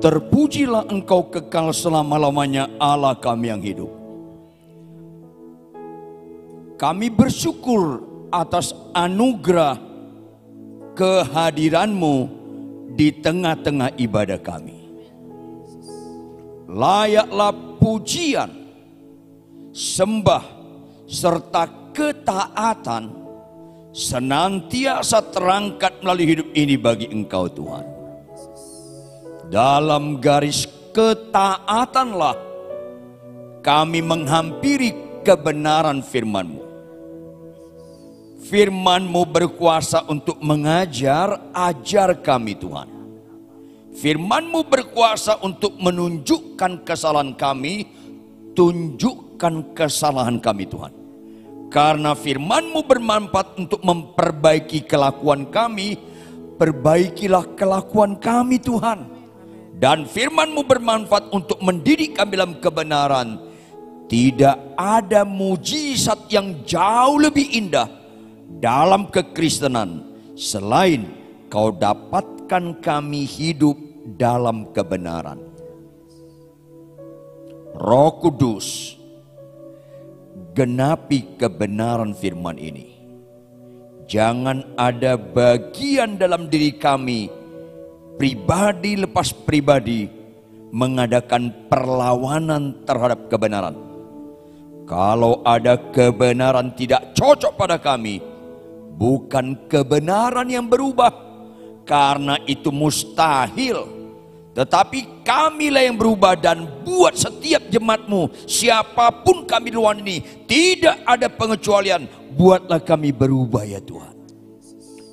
Terpujilah Engkau kekal selama-lamanya, Allah kami yang hidup. Kami bersyukur atas anugerah kehadiran-Mu di tengah-tengah ibadah kami. Layaklah pujian, sembah, serta ketaatan senantiasa terangkat melalui hidup ini bagi Engkau Tuhan. Dalam garis ketaatanlah kami menghampiri kebenaran firman-Mu. Firman-Mu berkuasa untuk mengajar, ajar kami Tuhan. Firman-Mu berkuasa untuk menunjukkan kesalahan kami, tunjukkan kesalahan kami Tuhan. Karena firman-Mu bermanfaat untuk memperbaiki kelakuan kami, perbaikilah kelakuan kami Tuhan. Dan firman-Mu bermanfaat untuk mendidik kami dalam kebenaran. Tidak ada mujizat yang jauh lebih indah dalam kekristenan selain Kau dapatkan kami hidup dalam kebenaran. Roh Kudus, genapi kebenaran firman ini. Jangan ada bagian dalam diri kami pribadi lepas pribadi mengadakan perlawanan terhadap kebenaran. Kalau ada kebenaran tidak cocok pada kami, bukan kebenaran yang berubah, karena itu mustahil. Tetapi kamilah yang berubah, dan buat setiap jemaat-Mu, siapapun kami di luar ini, tidak ada pengecualian, buatlah kami berubah ya Tuhan.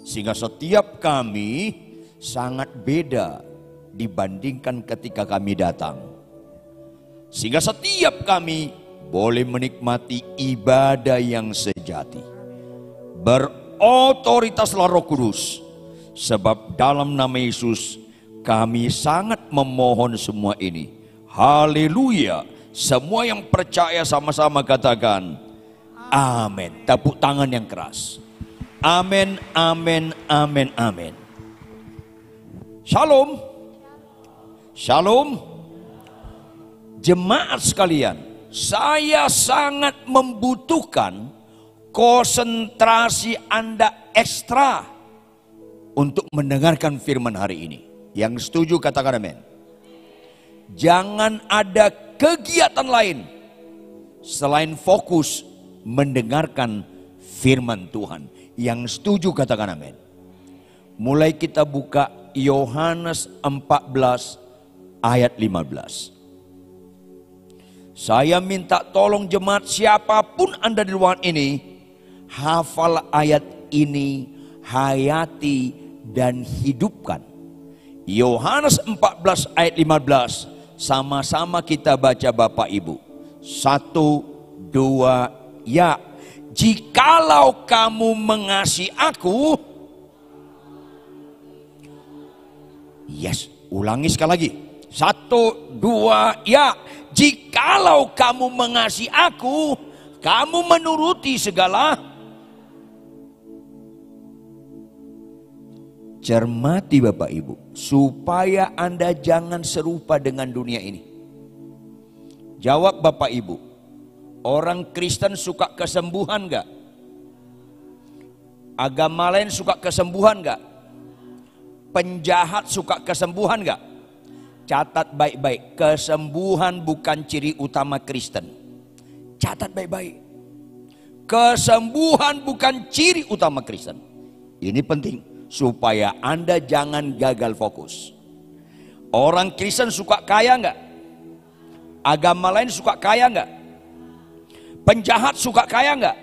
Sehingga setiap kami sangat beda dibandingkan ketika kami datang. Sehingga setiap kami boleh menikmati ibadah yang sejati. Berotoritaslah Roh Kudus. Sebab dalam nama Yesus kami sangat memohon semua ini. Haleluya. Semua yang percaya sama-sama katakan amin. Tepuk tangan yang keras. Amin, amin, amin, amin. Shalom. Shalom. Jemaat sekalian, saya sangat membutuhkan konsentrasi Anda ekstra untuk mendengarkan firman hari ini. Yang setuju katakan amin. Jangan ada kegiatan lain selain fokus mendengarkan firman Tuhan. Yang setuju katakan amin. Mulai kita buka Yohanes 14 ayat 15. Saya minta tolong jemaat siapapun Anda di ruangan ini, hafal ayat ini, hayati dan hidupkan. Yohanes 14 ayat 15, sama-sama kita baca Bapak Ibu. 1, 2, ya. Jikalau kamu mengasihi aku, yes, ulangi sekali lagi. 1, 2, ya. Jikalau kamu mengasihi aku, kamu menuruti segala. Cermati Bapak Ibu, supaya Anda jangan serupa dengan dunia ini. Jawab Bapak Ibu, orang Kristen suka kesembuhan enggak? Agama lain suka kesembuhan enggak? Penjahat suka kesembuhan enggak? Catat baik-baik, kesembuhan bukan ciri utama Kristen. Catat baik-baik. Kesembuhan bukan ciri utama Kristen. Ini penting supaya Anda jangan gagal fokus. Orang Kristen suka kaya enggak? Agama lain suka kaya enggak? Penjahat suka kaya enggak?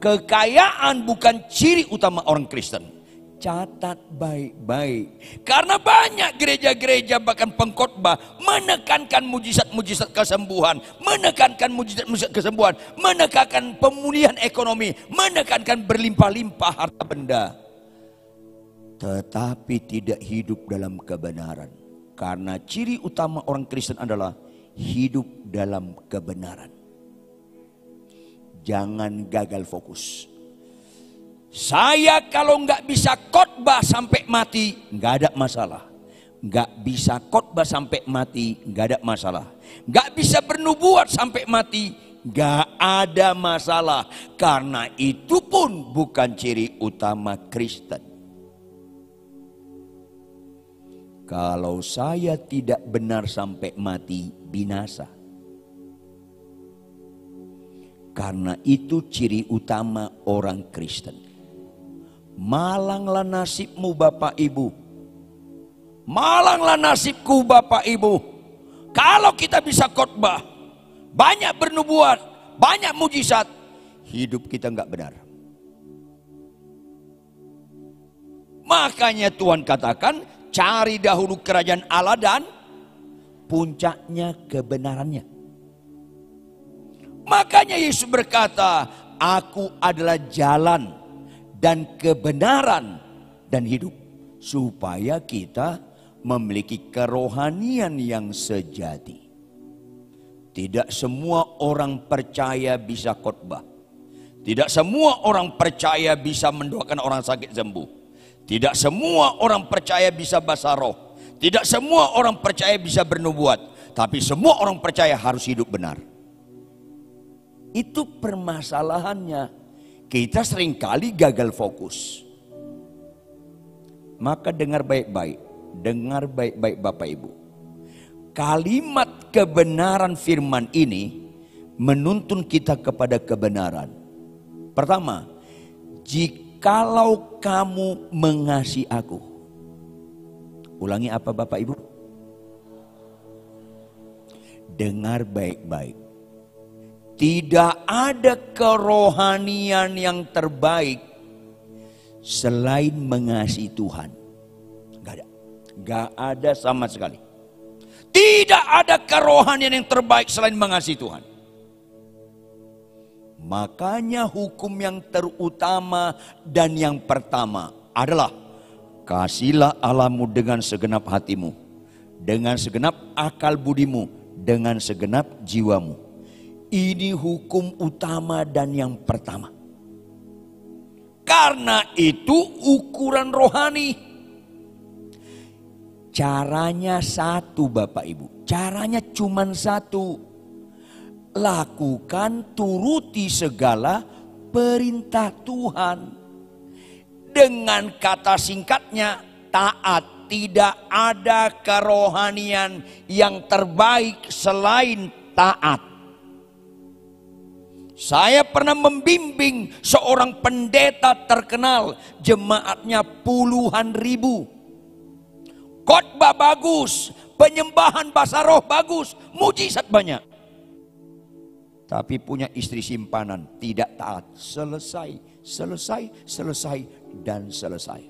Kekayaan bukan ciri utama orang Kristen. Catat baik-baik. Karena banyak gereja-gereja bahkan pengkhotbah menekankan mujizat-mujizat kesembuhan, menekankan mujizat-mujizat kesembuhan, menekankan pemulihan ekonomi, menekankan berlimpah-limpah harta benda. Tetapi tidak hidup dalam kebenaran. Karena ciri utama orang Kristen adalah hidup dalam kebenaran. Jangan gagal fokus. Saya kalau nggak bisa khotbah sampai mati, nggak ada masalah. Nggak bisa khotbah sampai mati, nggak ada masalah. Nggak bisa bernubuat sampai mati, nggak ada masalah. Karena itu pun bukan ciri utama Kristen. Kalau saya tidak benar sampai mati, binasa. Karena itu ciri utama orang Kristen. Malanglah nasibmu Bapak Ibu. Malanglah nasibku Bapak Ibu. Kalau kita bisa khotbah, banyak bernubuat, banyak mujizat, hidup kita nggak benar. Makanya Tuhan katakan, cari dahulu kerajaan Allah dan puncaknya kebenarannya. Makanya Yesus berkata, aku adalah jalan dan kebenaran dan hidup. Supaya kita memiliki kerohanian yang sejati. Tidak semua orang percaya bisa khotbah. Tidak semua orang percaya bisa mendoakan orang sakit sembuh. Tidak semua orang percaya bisa bahasa roh. Tidak semua orang percaya bisa bernubuat. Tapi semua orang percaya harus hidup benar. Itu permasalahannya. Kita seringkali gagal fokus. Maka dengar baik-baik. Dengar baik-baik Bapak Ibu. Kalimat kebenaran firman ini menuntun kita kepada kebenaran. Pertama, jikalau kamu mengasihi aku. Ulangi apa Bapak Ibu? Dengar baik-baik. Tidak ada kerohanian yang terbaik selain mengasihi Tuhan. Gak ada. Gak ada sama sekali. Tidak ada kerohanian yang terbaik selain mengasihi Tuhan. Makanya hukum yang terutama dan yang pertama adalah kasihilah Allahmu dengan segenap hatimu, dengan segenap akal budimu, dengan segenap jiwamu. Ini hukum utama dan yang pertama. Karena itu ukuran rohani. Caranya satu Bapak Ibu. Caranya cuma satu. Lakukan turuti segala perintah Tuhan. Dengan kata singkatnya, taat. Tidak ada kerohanian yang terbaik selain taat. Saya pernah membimbing seorang pendeta terkenal, jemaatnya puluhan ribu. Khotbah bagus, penyembahan bahasa roh bagus, mujizat banyak. Tapi punya istri simpanan, tidak taat. Selesai, dan selesai.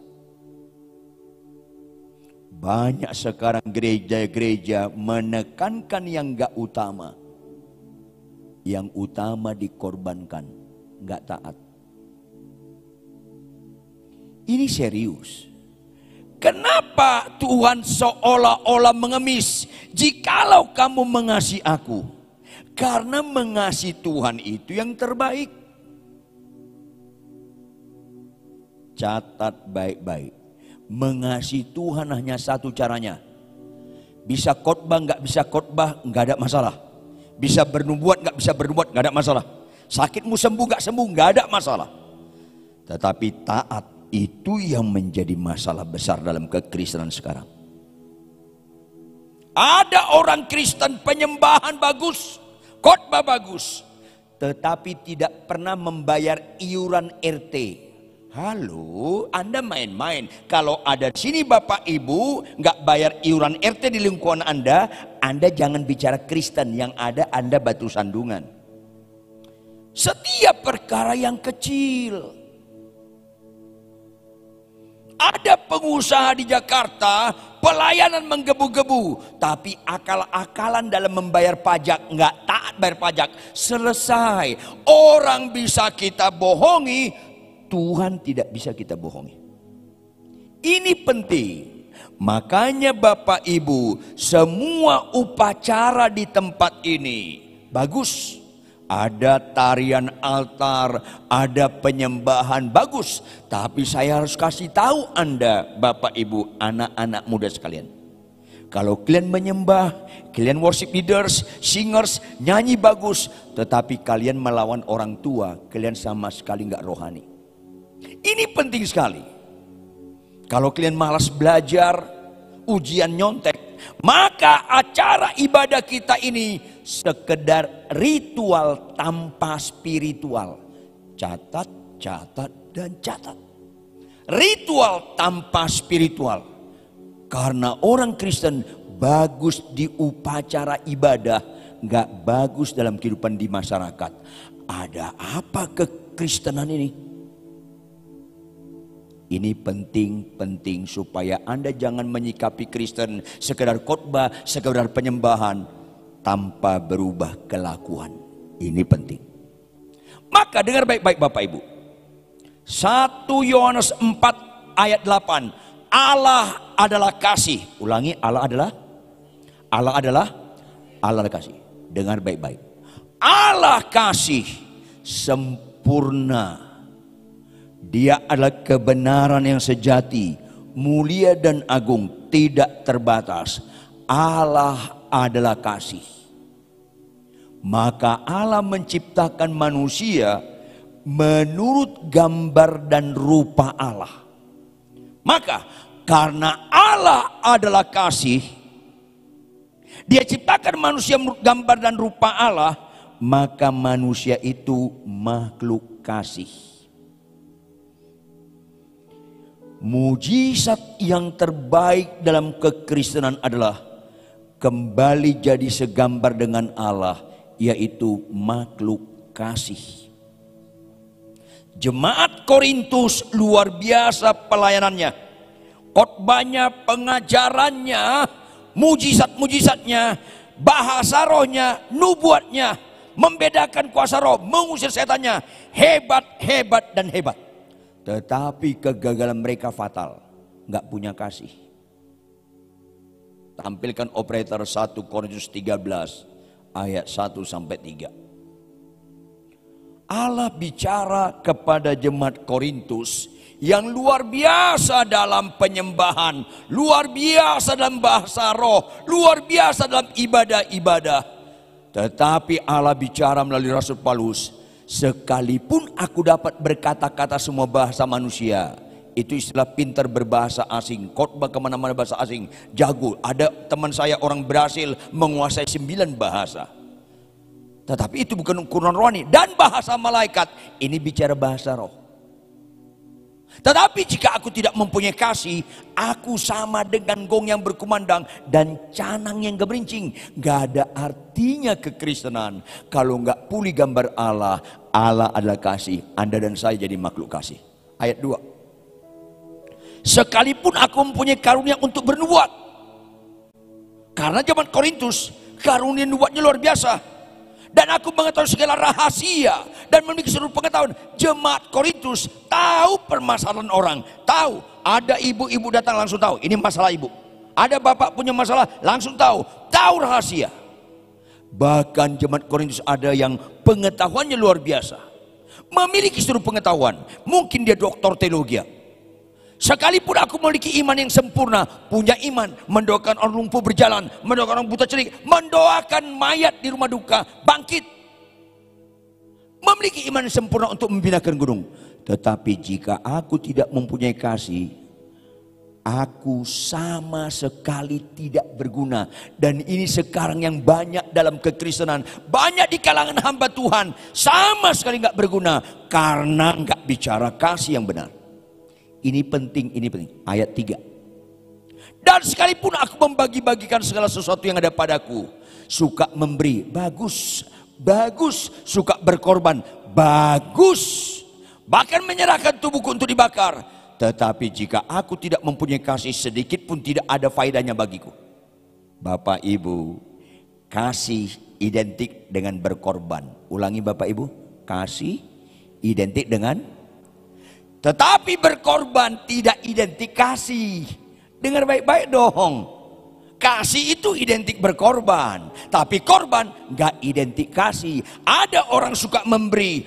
Banyak sekarang gereja-gereja menekankan yang gak utama. Yang utama dikorbankan, nggak taat. Ini serius. Kenapa Tuhan seolah-olah mengemis? Jikalau kamu mengasihi aku. Karena mengasihi Tuhan itu yang terbaik. Catat baik-baik. Mengasihi Tuhan hanya satu caranya. Bisa khotbah, nggak bisa khotbah, nggak ada masalah. Bisa bernubuat, nggak bisa bernubuat, nggak ada masalah. Sakitmu sembuh, nggak sembuh, nggak ada masalah. Tetapi taat itu yang menjadi masalah besar dalam kekristenan sekarang. Ada orang Kristen penyembahan bagus, khotbah bagus, tetapi tidak pernah membayar iuran RT. Halo, Anda main-main. Kalau ada di sini Bapak Ibu nggak bayar iuran RT di lingkungan Anda jangan bicara Kristen, yang ada Anda batu sandungan. Setiap perkara yang kecil. Ada pengusaha di Jakarta, pelayanan menggebu-gebu, tapi akal-akalan dalam membayar pajak, nggak taat bayar pajak. Selesai. Orang bisa kita bohongi, Tuhan tidak bisa kita bohongi. Ini penting. Makanya Bapak Ibu, semua upacara di tempat ini bagus. Ada tarian altar, ada penyembahan, bagus. Tapi saya harus kasih tahu Anda, Bapak Ibu, anak-anak muda sekalian. Kalau kalian menyembah, kalian worship leaders, singers, nyanyi bagus, tetapi kalian melawan orang tua, kalian sama sekali nggak rohani. Ini penting sekali. Kalau kalian malas belajar, ujian nyontek, maka acara ibadah kita ini sekedar ritual tanpa spiritual. Catat, catat, dan catat. Ritual tanpa spiritual. Karena orang Kristen bagus di upacara ibadah, nggak bagus dalam kehidupan di masyarakat. Ada apa kekristenan ini? Ini penting supaya Anda jangan menyikapi Kristen sekedar khotbah, sekedar penyembahan tanpa berubah kelakuan. Ini penting. Maka dengar baik-baik Bapak Ibu. 1 Yohanes 4 ayat 8. Allah adalah kasih. Ulangi, Allah adalah kasih. Dengar baik-baik. Allah kasih sempurna. Dia adalah kebenaran yang sejati, mulia dan agung, tidak terbatas. Allah adalah kasih. Maka Allah menciptakan manusia menurut gambar dan rupa Allah. Maka karena Allah adalah kasih, Dia ciptakan manusia menurut gambar dan rupa Allah, maka manusia itu makhluk kasih. Mujizat yang terbaik dalam kekristenan adalah kembali jadi segambar dengan Allah, yaitu makhluk kasih. Jemaat Korintus luar biasa pelayanannya, khotbahnya, pengajarannya, mujizat-mujizatnya, bahasa rohnya, nubuatnya, membedakan kuasa roh, mengusir setannya, hebat, hebat, dan hebat. Tetapi kegagalan mereka fatal, nggak punya kasih. Tampilkan operator 1 Korintus 13 ayat 1 sampai 3. Allah bicara kepada jemaat Korintus yang luar biasa dalam penyembahan, luar biasa dalam bahasa roh, luar biasa dalam ibadah-ibadah. Tetapi Allah bicara melalui Rasul Paulus, sekalipun aku dapat berkata-kata semua bahasa manusia, itu istilah pintar berbahasa asing, khotbah kemana-mana bahasa asing, jago. Ada teman saya orang Brasil menguasai 9 bahasa. Tetapi itu bukan ukuran rohani. Dan bahasa malaikat, ini bicara bahasa roh. Tetapi jika aku tidak mempunyai kasih, aku sama dengan gong yang berkumandang dan canang yang gemerincing. Gak ada artinya kekristenan kalau gak pulih gambar Allah. Allah adalah kasih, Anda dan saya jadi makhluk kasih. Ayat 2. Sekalipun aku mempunyai karunia untuk bernubuat. Karena zaman Korintus karunia nubuatnya luar biasa. Dan aku mengetahui segala rahasia dan memiliki seluruh pengetahuan. Jemaat Korintus tahu permasalahan orang. Tahu, ada ibu-ibu datang langsung tahu, ini masalah ibu. Ada bapak punya masalah, langsung tahu. Tahu rahasia. Bahkan jemaat Korintus ada yang pengetahuannya luar biasa. Memiliki seluruh pengetahuan. Mungkin dia doktor teologi. Sekalipun aku memiliki iman yang sempurna, punya iman, mendoakan orang lumpuh berjalan, mendoakan orang buta celik, mendoakan mayat di rumah duka, bangkit. Memiliki iman yang sempurna untuk membinakan gunung. Tetapi jika aku tidak mempunyai kasih, aku sama sekali tidak berguna. Dan ini sekarang yang banyak dalam kekristenan, banyak di kalangan hamba Tuhan, sama sekali nggak berguna karena nggak bicara kasih yang benar. Ini penting, ini penting. Ayat 3. Dan sekalipun aku membagi-bagikan segala sesuatu yang ada padaku, suka memberi, bagus, bagus. Suka berkorban, bagus. Bahkan menyerahkan tubuhku untuk dibakar. Tetapi jika aku tidak mempunyai kasih, sedikit pun tidak ada faedahnya bagiku. Bapak Ibu, kasih identik dengan berkorban. Ulangi Bapak Ibu, kasih identik dengan, tetapi berkorban tidak identik kasih. Dengar baik-baik dong. Kasih itu identik berkorban, tapi korban nggak identik kasih. Ada orang suka memberi,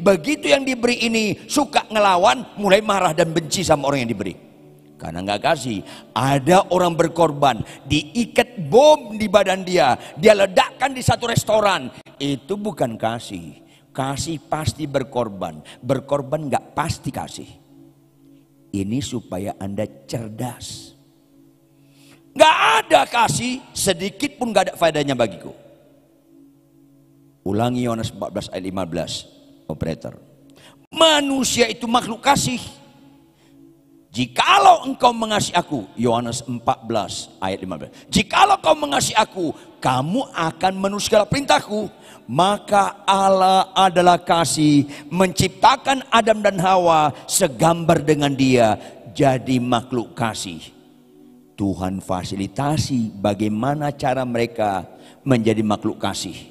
begitu yang diberi ini suka ngelawan, mulai marah dan benci sama orang yang diberi. Karena nggak kasih. Ada orang berkorban, diikat bom di badan dia ledakkan di satu restoran. Itu bukan kasih. Kasih pasti berkorban, berkorban nggak pasti kasih. Ini supaya Anda cerdas. Gak ada kasih sedikit pun gak ada faedahnya bagiku. Ulangi Yohanes 14 ayat 15, operator. Manusia itu makhluk kasih. Jikalau engkau mengasihi aku, Yohanes 14 ayat 15. Jikalau kau mengasihi aku, kamu akan menuruti segala perintahku. Maka Allah adalah kasih, menciptakan Adam dan Hawa segambar dengan Dia, jadi makhluk kasih. Tuhan fasilitasi bagaimana cara mereka menjadi makhluk kasih.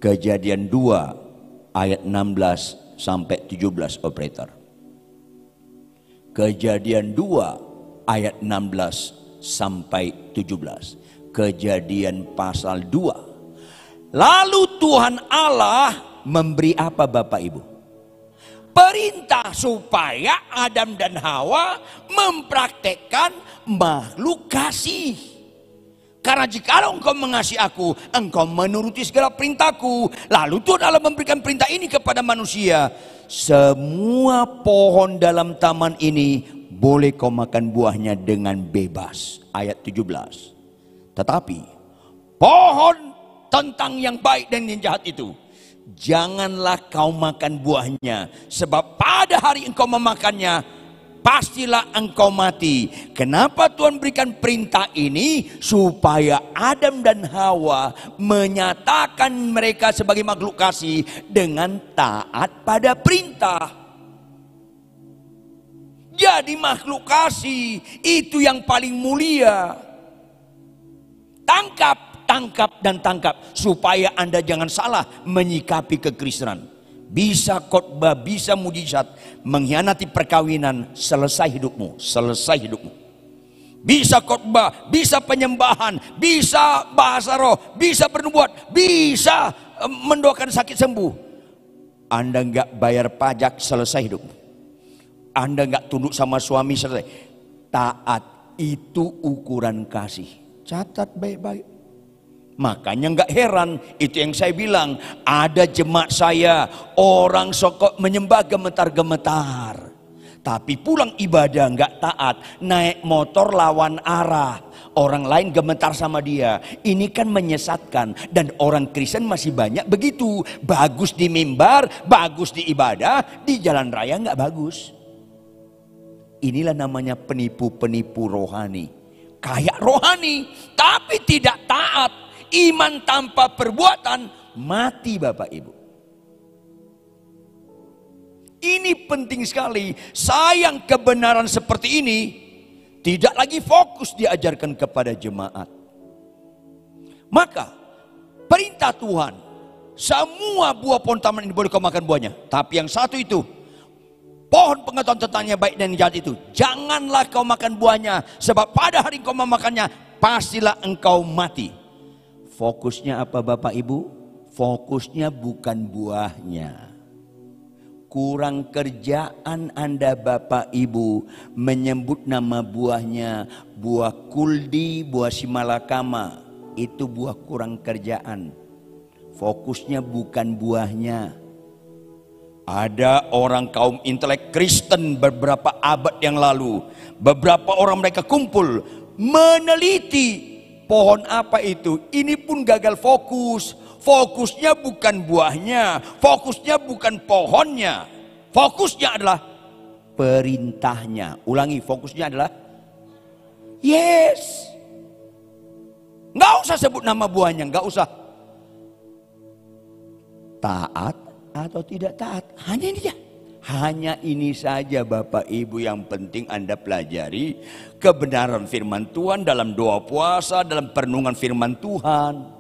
Kejadian 2 ayat 16 sampai 17, operator. Kejadian 2 ayat 16 sampai 17. Kejadian pasal 2. Lalu Tuhan Allah memberi apa Bapak Ibu? Perintah supaya Adam dan Hawa mempraktekkan makhluk kasih. Karena jikalau engkau mengasihi aku, engkau menuruti segala perintahku. Lalu Tuhan Allah memberikan perintah ini kepada manusia. Semua pohon dalam taman ini boleh kau makan buahnya dengan bebas. Ayat 17. Tetapi pohon tentang yang baik dan yang jahat itu, janganlah kau makan buahnya, sebab pada hari engkau memakannya, pastilah engkau mati. Kenapa Tuhan berikan perintah ini? Supaya Adam dan Hawa menyatakan mereka sebagai makhluk kasih dengan taat pada perintah. Jadi makhluk kasih itu yang paling mulia. Tangkap dan tangkap supaya Anda jangan salah menyikapi kekristenan. Bisa khotbah, bisa mujizat, mengkhianati perkawinan, selesai hidupmu. Bisa khotbah, bisa penyembahan, bisa bahasa roh, bisa bernubuat, bisa mendoakan sakit sembuh. Anda nggak bayar pajak, selesai hidupmu. Anda nggak tunduk sama suami, selesai. Taat itu ukuran kasih. Catat baik-baik. Makanya nggak heran, itu yang saya bilang, ada jemaat saya orang sokok menyembah gemetar-gemetar, tapi pulang ibadah nggak taat, naik motor lawan arah, orang lain gemetar sama dia. Ini kan menyesatkan, dan orang Kristen masih banyak begitu. Bagus di mimbar, bagus di ibadah, di jalan raya nggak bagus. Inilah namanya penipu-penipu rohani, kayak rohani tapi tidak taat. Iman tanpa perbuatan mati Bapak Ibu. Ini penting sekali. Sayang kebenaran seperti ini tidak lagi fokus diajarkan kepada jemaat. Maka perintah Tuhan, semua buah pohon taman ini boleh kau makan buahnya. Tapi yang satu itu, pohon pengetahuan tentangnya baik dan jahat itu, janganlah kau makan buahnya, sebab pada hari kau memakannya pastilah engkau mati. Fokusnya apa Bapak Ibu? Fokusnya bukan buahnya. Kurang kerjaan Anda Bapak Ibu menyebut nama buahnya. Buah kuldi, buah simalakama. Itu buah kurang kerjaan. Fokusnya bukan buahnya. Ada orang kaum intelek Kristen beberapa abad yang lalu. Beberapa orang mereka kumpul meneliti pohon apa itu. Ini pun gagal fokus. Fokusnya bukan buahnya, fokusnya bukan pohonnya. Fokusnya adalah perintahnya. Ulangi, fokusnya adalah yes. Nggak usah sebut nama buahnya, nggak usah. Taat atau tidak taat, hanya ini dia. Hanya ini saja Bapak Ibu yang penting Anda pelajari. Kebenaran firman Tuhan dalam doa puasa, dalam perenungan firman Tuhan.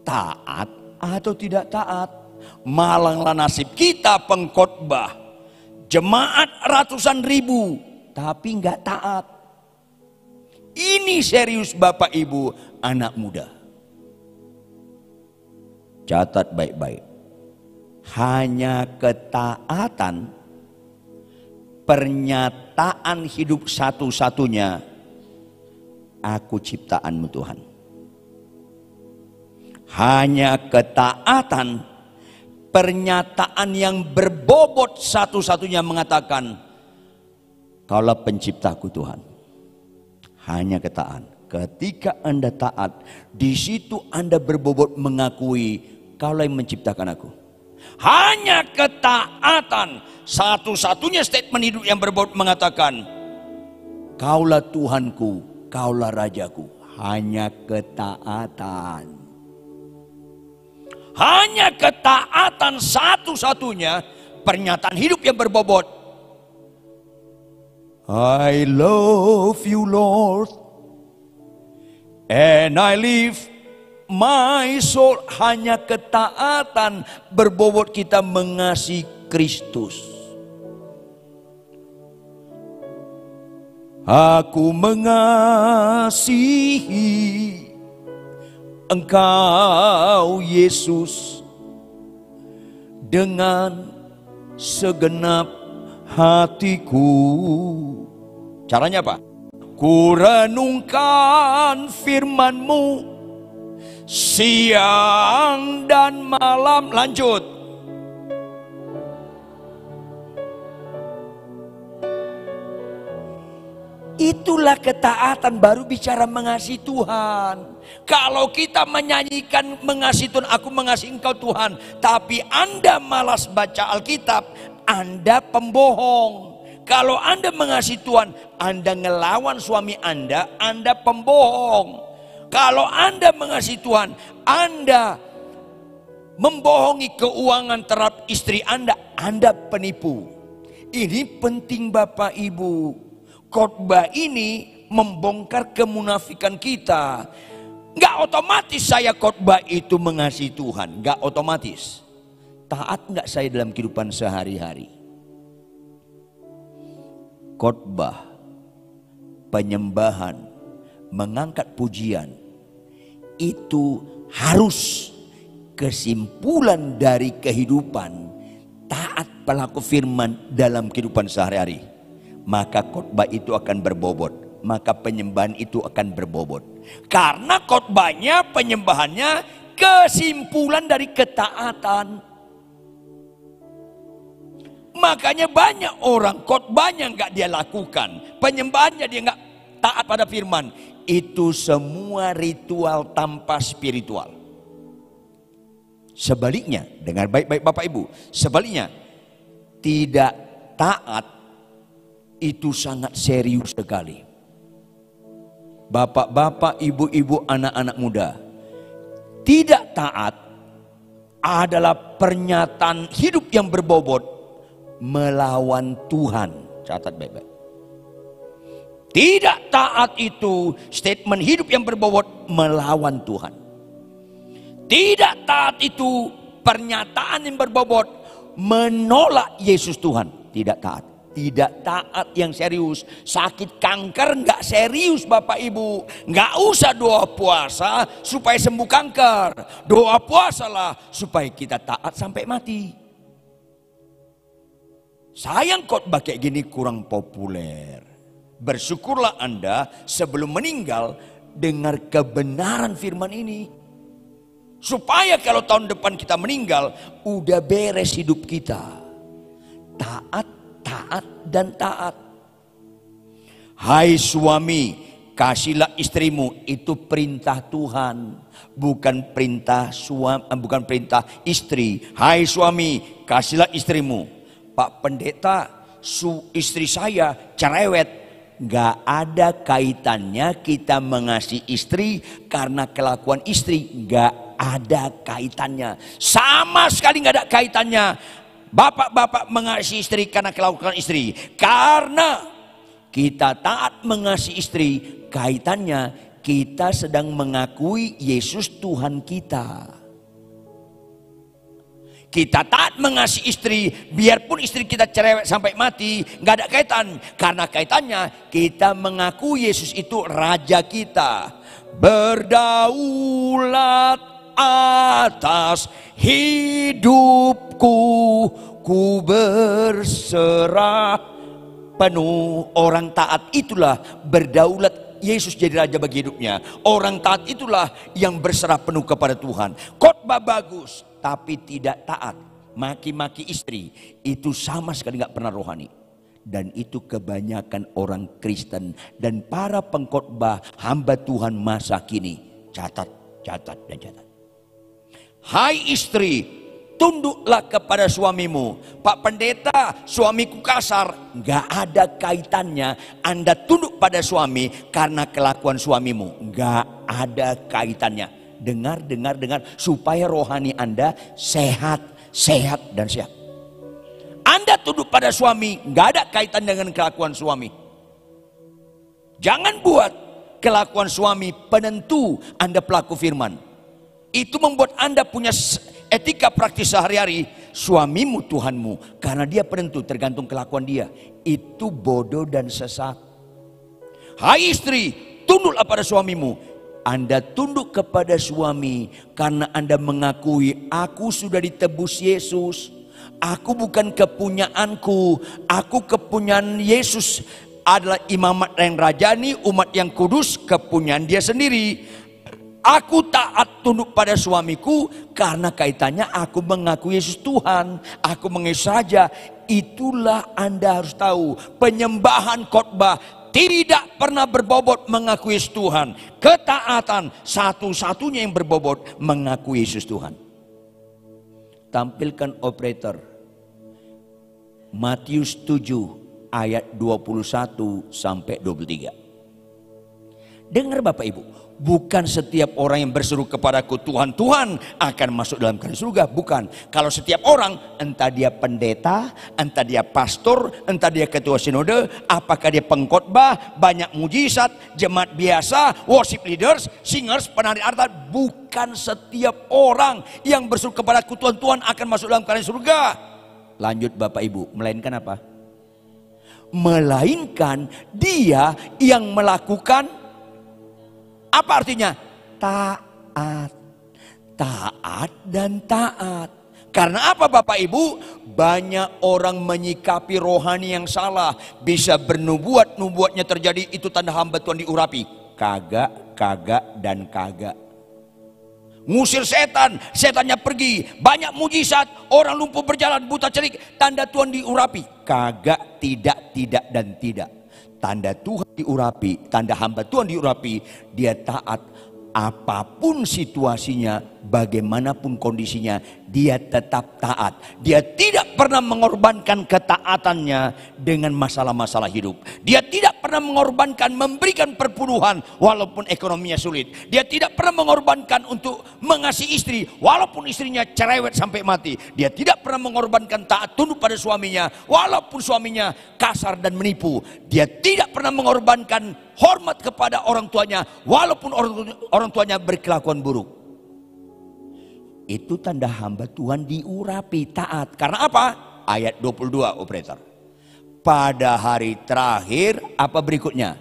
Taat atau tidak taat. Malanglah nasib kita pengkhotbah, jemaat ratusan ribu, tapi nggak taat. Ini serius Bapak Ibu anak muda. Catat baik-baik. Hanya ketaatan pernyataan hidup satu-satunya, aku ciptaanmu Tuhan. Hanya ketaatan pernyataan yang berbobot satu-satunya mengatakan, kaulah penciptaku Tuhan. Hanya ketaatan. Ketika Anda taat, di situ Anda berbobot mengakui, kaulah yang menciptakan aku. Hanya ketaatan satu-satunya statement hidup yang berbobot mengatakan, kaulah Tuhanku, kaulah Rajaku. Hanya ketaatan. Hanya ketaatan satu-satunya pernyataan hidup yang berbobot. I love you Lord, and I live my soul. Hanya ketaatan berbobot kita mengasihi Kristus. Aku mengasihi Engkau Yesus dengan segenap hatiku. Caranya apa? Ku renungkan firman-Mu siang dan malam. Lanjut. Itulah ketaatan, baru bicara mengasihi Tuhan. Kalau kita menyanyikan mengasihi Tuhan, aku mengasihi Engkau Tuhan, tapi Anda malas baca Alkitab, Anda pembohong. Kalau Anda mengasihi Tuhan, Anda ngelawan suami Anda pembohong. Kalau Anda mengasihi Tuhan, Anda membohongi keuangan terhadap istri Anda penipu. Ini penting Bapak Ibu. Khotbah ini membongkar kemunafikan kita. Nggak otomatis saya khotbah itu mengasihi Tuhan. Nggak otomatis. Taat nggak saya dalam kehidupan sehari-hari? Khotbah, penyembahan, mengangkat pujian, itu harus kesimpulan dari kehidupan taat pelaku firman dalam kehidupan sehari-hari. Maka khotbah itu akan berbobot, maka penyembahan itu akan berbobot. Karena khotbahnya, penyembahannya kesimpulan dari ketaatan. Makanya banyak orang khotbahnya nggak dia lakukan, penyembahannya dia nggak taat pada firman. Itu semua ritual tanpa spiritual. Sebaliknya, dengar baik-baik Bapak Ibu, sebaliknya tidak taat itu sangat serius sekali. Bapak-bapak, ibu-ibu, anak-anak muda, tidak taat adalah pernyataan hidup yang berbobot melawan Tuhan. Catat baik-baik. Tidak taat itu statement hidup yang berbobot melawan Tuhan. Tidak taat itu pernyataan yang berbobot menolak Yesus Tuhan. Tidak taat. Tidak taat yang serius. Sakit kanker nggak serius Bapak Ibu. Nggak usah doa puasa supaya sembuh kanker. Doa puasalah supaya kita taat sampai mati. Sayang khotbah kayak gini kurang populer. Bersyukurlah Anda sebelum meninggal dengar kebenaran firman ini. Supaya kalau tahun depan kita meninggal udah beres hidup kita. Taat, taat, dan taat. Hai suami, kasihlah istrimu, itu perintah Tuhan, bukan perintah suami, bukan perintah istri. Hai suami, kasihlah istrimu. Pak Pendeta, istri saya cerewet. Nggak ada kaitannya kita mengasihi istri karena kelakuan istri. Nggak ada kaitannya, sama sekali nggak ada kaitannya. Bapak-bapak mengasihi istri karena kelakuan istri. Karena kita taat mengasihi istri, kaitannya kita sedang mengakui Yesus Tuhan kita. Kita taat mengasihi istri, biarpun istri kita cerewet sampai mati, nggak ada kaitan. Karena kaitannya kita mengaku Yesus itu Raja kita. Berdaulat atas hidupku, ku berserah penuh. Orang taat itulah berdaulat. Yesus jadi raja bagi hidupnya. Orang taat itulah yang berserah penuh kepada Tuhan. Khotbah bagus tapi tidak taat, maki-maki istri, itu sama sekali nggak pernah rohani. Dan itu kebanyakan orang Kristen dan para pengkhotbah hamba Tuhan masa kini. Catat, catat, dan catat. Hai istri, tunduklah kepada suamimu. Pak pendeta, suamiku kasar. Nggak ada kaitannya Anda tunduk pada suami karena kelakuan suamimu. Nggak ada kaitannya. Dengar, dengar, dengar, supaya rohani Anda sehat, sehat, dan sehat. Anda tunduk pada suami, nggak ada kaitan dengan kelakuan suami. Jangan buat kelakuan suami penentu Anda pelaku firman. Itu membuat Anda punya etika praktis sehari-hari. Suamimu Tuhanmu, karena dia penentu, tergantung kelakuan dia. Itu bodoh dan sesat. Hai istri, tunduklah pada suamimu. Anda tunduk kepada suami karena Anda mengakui, aku sudah ditebus Yesus. Aku bukan kepunyaanku, aku kepunyaan Yesus. Adalah imamat yang rajani, umat yang kudus, kepunyaan dia sendiri. Aku taat tunduk pada suamiku karena kaitannya aku mengaku Yesus Tuhan. Aku mengesus saja. Itulah Anda harus tahu. Penyembahan khotbah tidak pernah berbobot mengaku Yesus Tuhan. Ketaatan satu-satunya yang berbobot mengaku Yesus Tuhan. Tampilkan operator. Matius 7 ayat 21 sampai 23. Dengar Bapak Ibu, bukan setiap orang yang berseru kepadaku Tuhan, Tuhan akan masuk dalam kerajaan surga. Bukan. Kalau setiap orang, entah dia pendeta, entah dia pastor, entah dia ketua sinode, apakah dia pengkhotbah, banyak mujizat, jemaat biasa, worship leaders, singers, penari arta, bukan setiap orang yang berseru kepadaku Tuhan, Tuhan akan masuk dalam kerajaan surga. Lanjut Bapak Ibu, melainkan apa? Melainkan dia yang melakukan, apa artinya? Taat. Taat dan taat. Karena apa Bapak Ibu? Banyak orang menyikapi rohani yang salah. Bisa bernubuat, nubuatnya terjadi, itu tanda hamba Tuhan diurapi. Kagak, kagak, dan kagak. Ngusir setan, setannya pergi. Banyak mujizat, orang lumpuh berjalan, buta celik, tanda Tuhan diurapi. Kagak, tidak, dan tidak. Tanda Tuhan diurapi, tanda hamba Tuhan diurapi, dia taat. Apapun situasinya, bagaimanapun kondisinya, dia tetap taat. Dia tidak pernah mengorbankan ketaatannya dengan masalah-masalah hidup. Dia tidak pernah mengorbankan memberikan perpuluhan walaupun ekonominya sulit. Dia tidak pernah mengorbankan untuk mengasihi istri walaupun istrinya cerewet sampai mati. Dia tidak pernah mengorbankan taat tunduk pada suaminya walaupun suaminya kasar dan menipu. Dia tidak pernah mengorbankan hormat kepada orang tuanya walaupun orang tuanya berkelakuan buruk. Itu tanda hamba Tuhan diurapi, taat. Karena apa? Ayat 22 operator. Pada hari terakhir, apa berikutnya?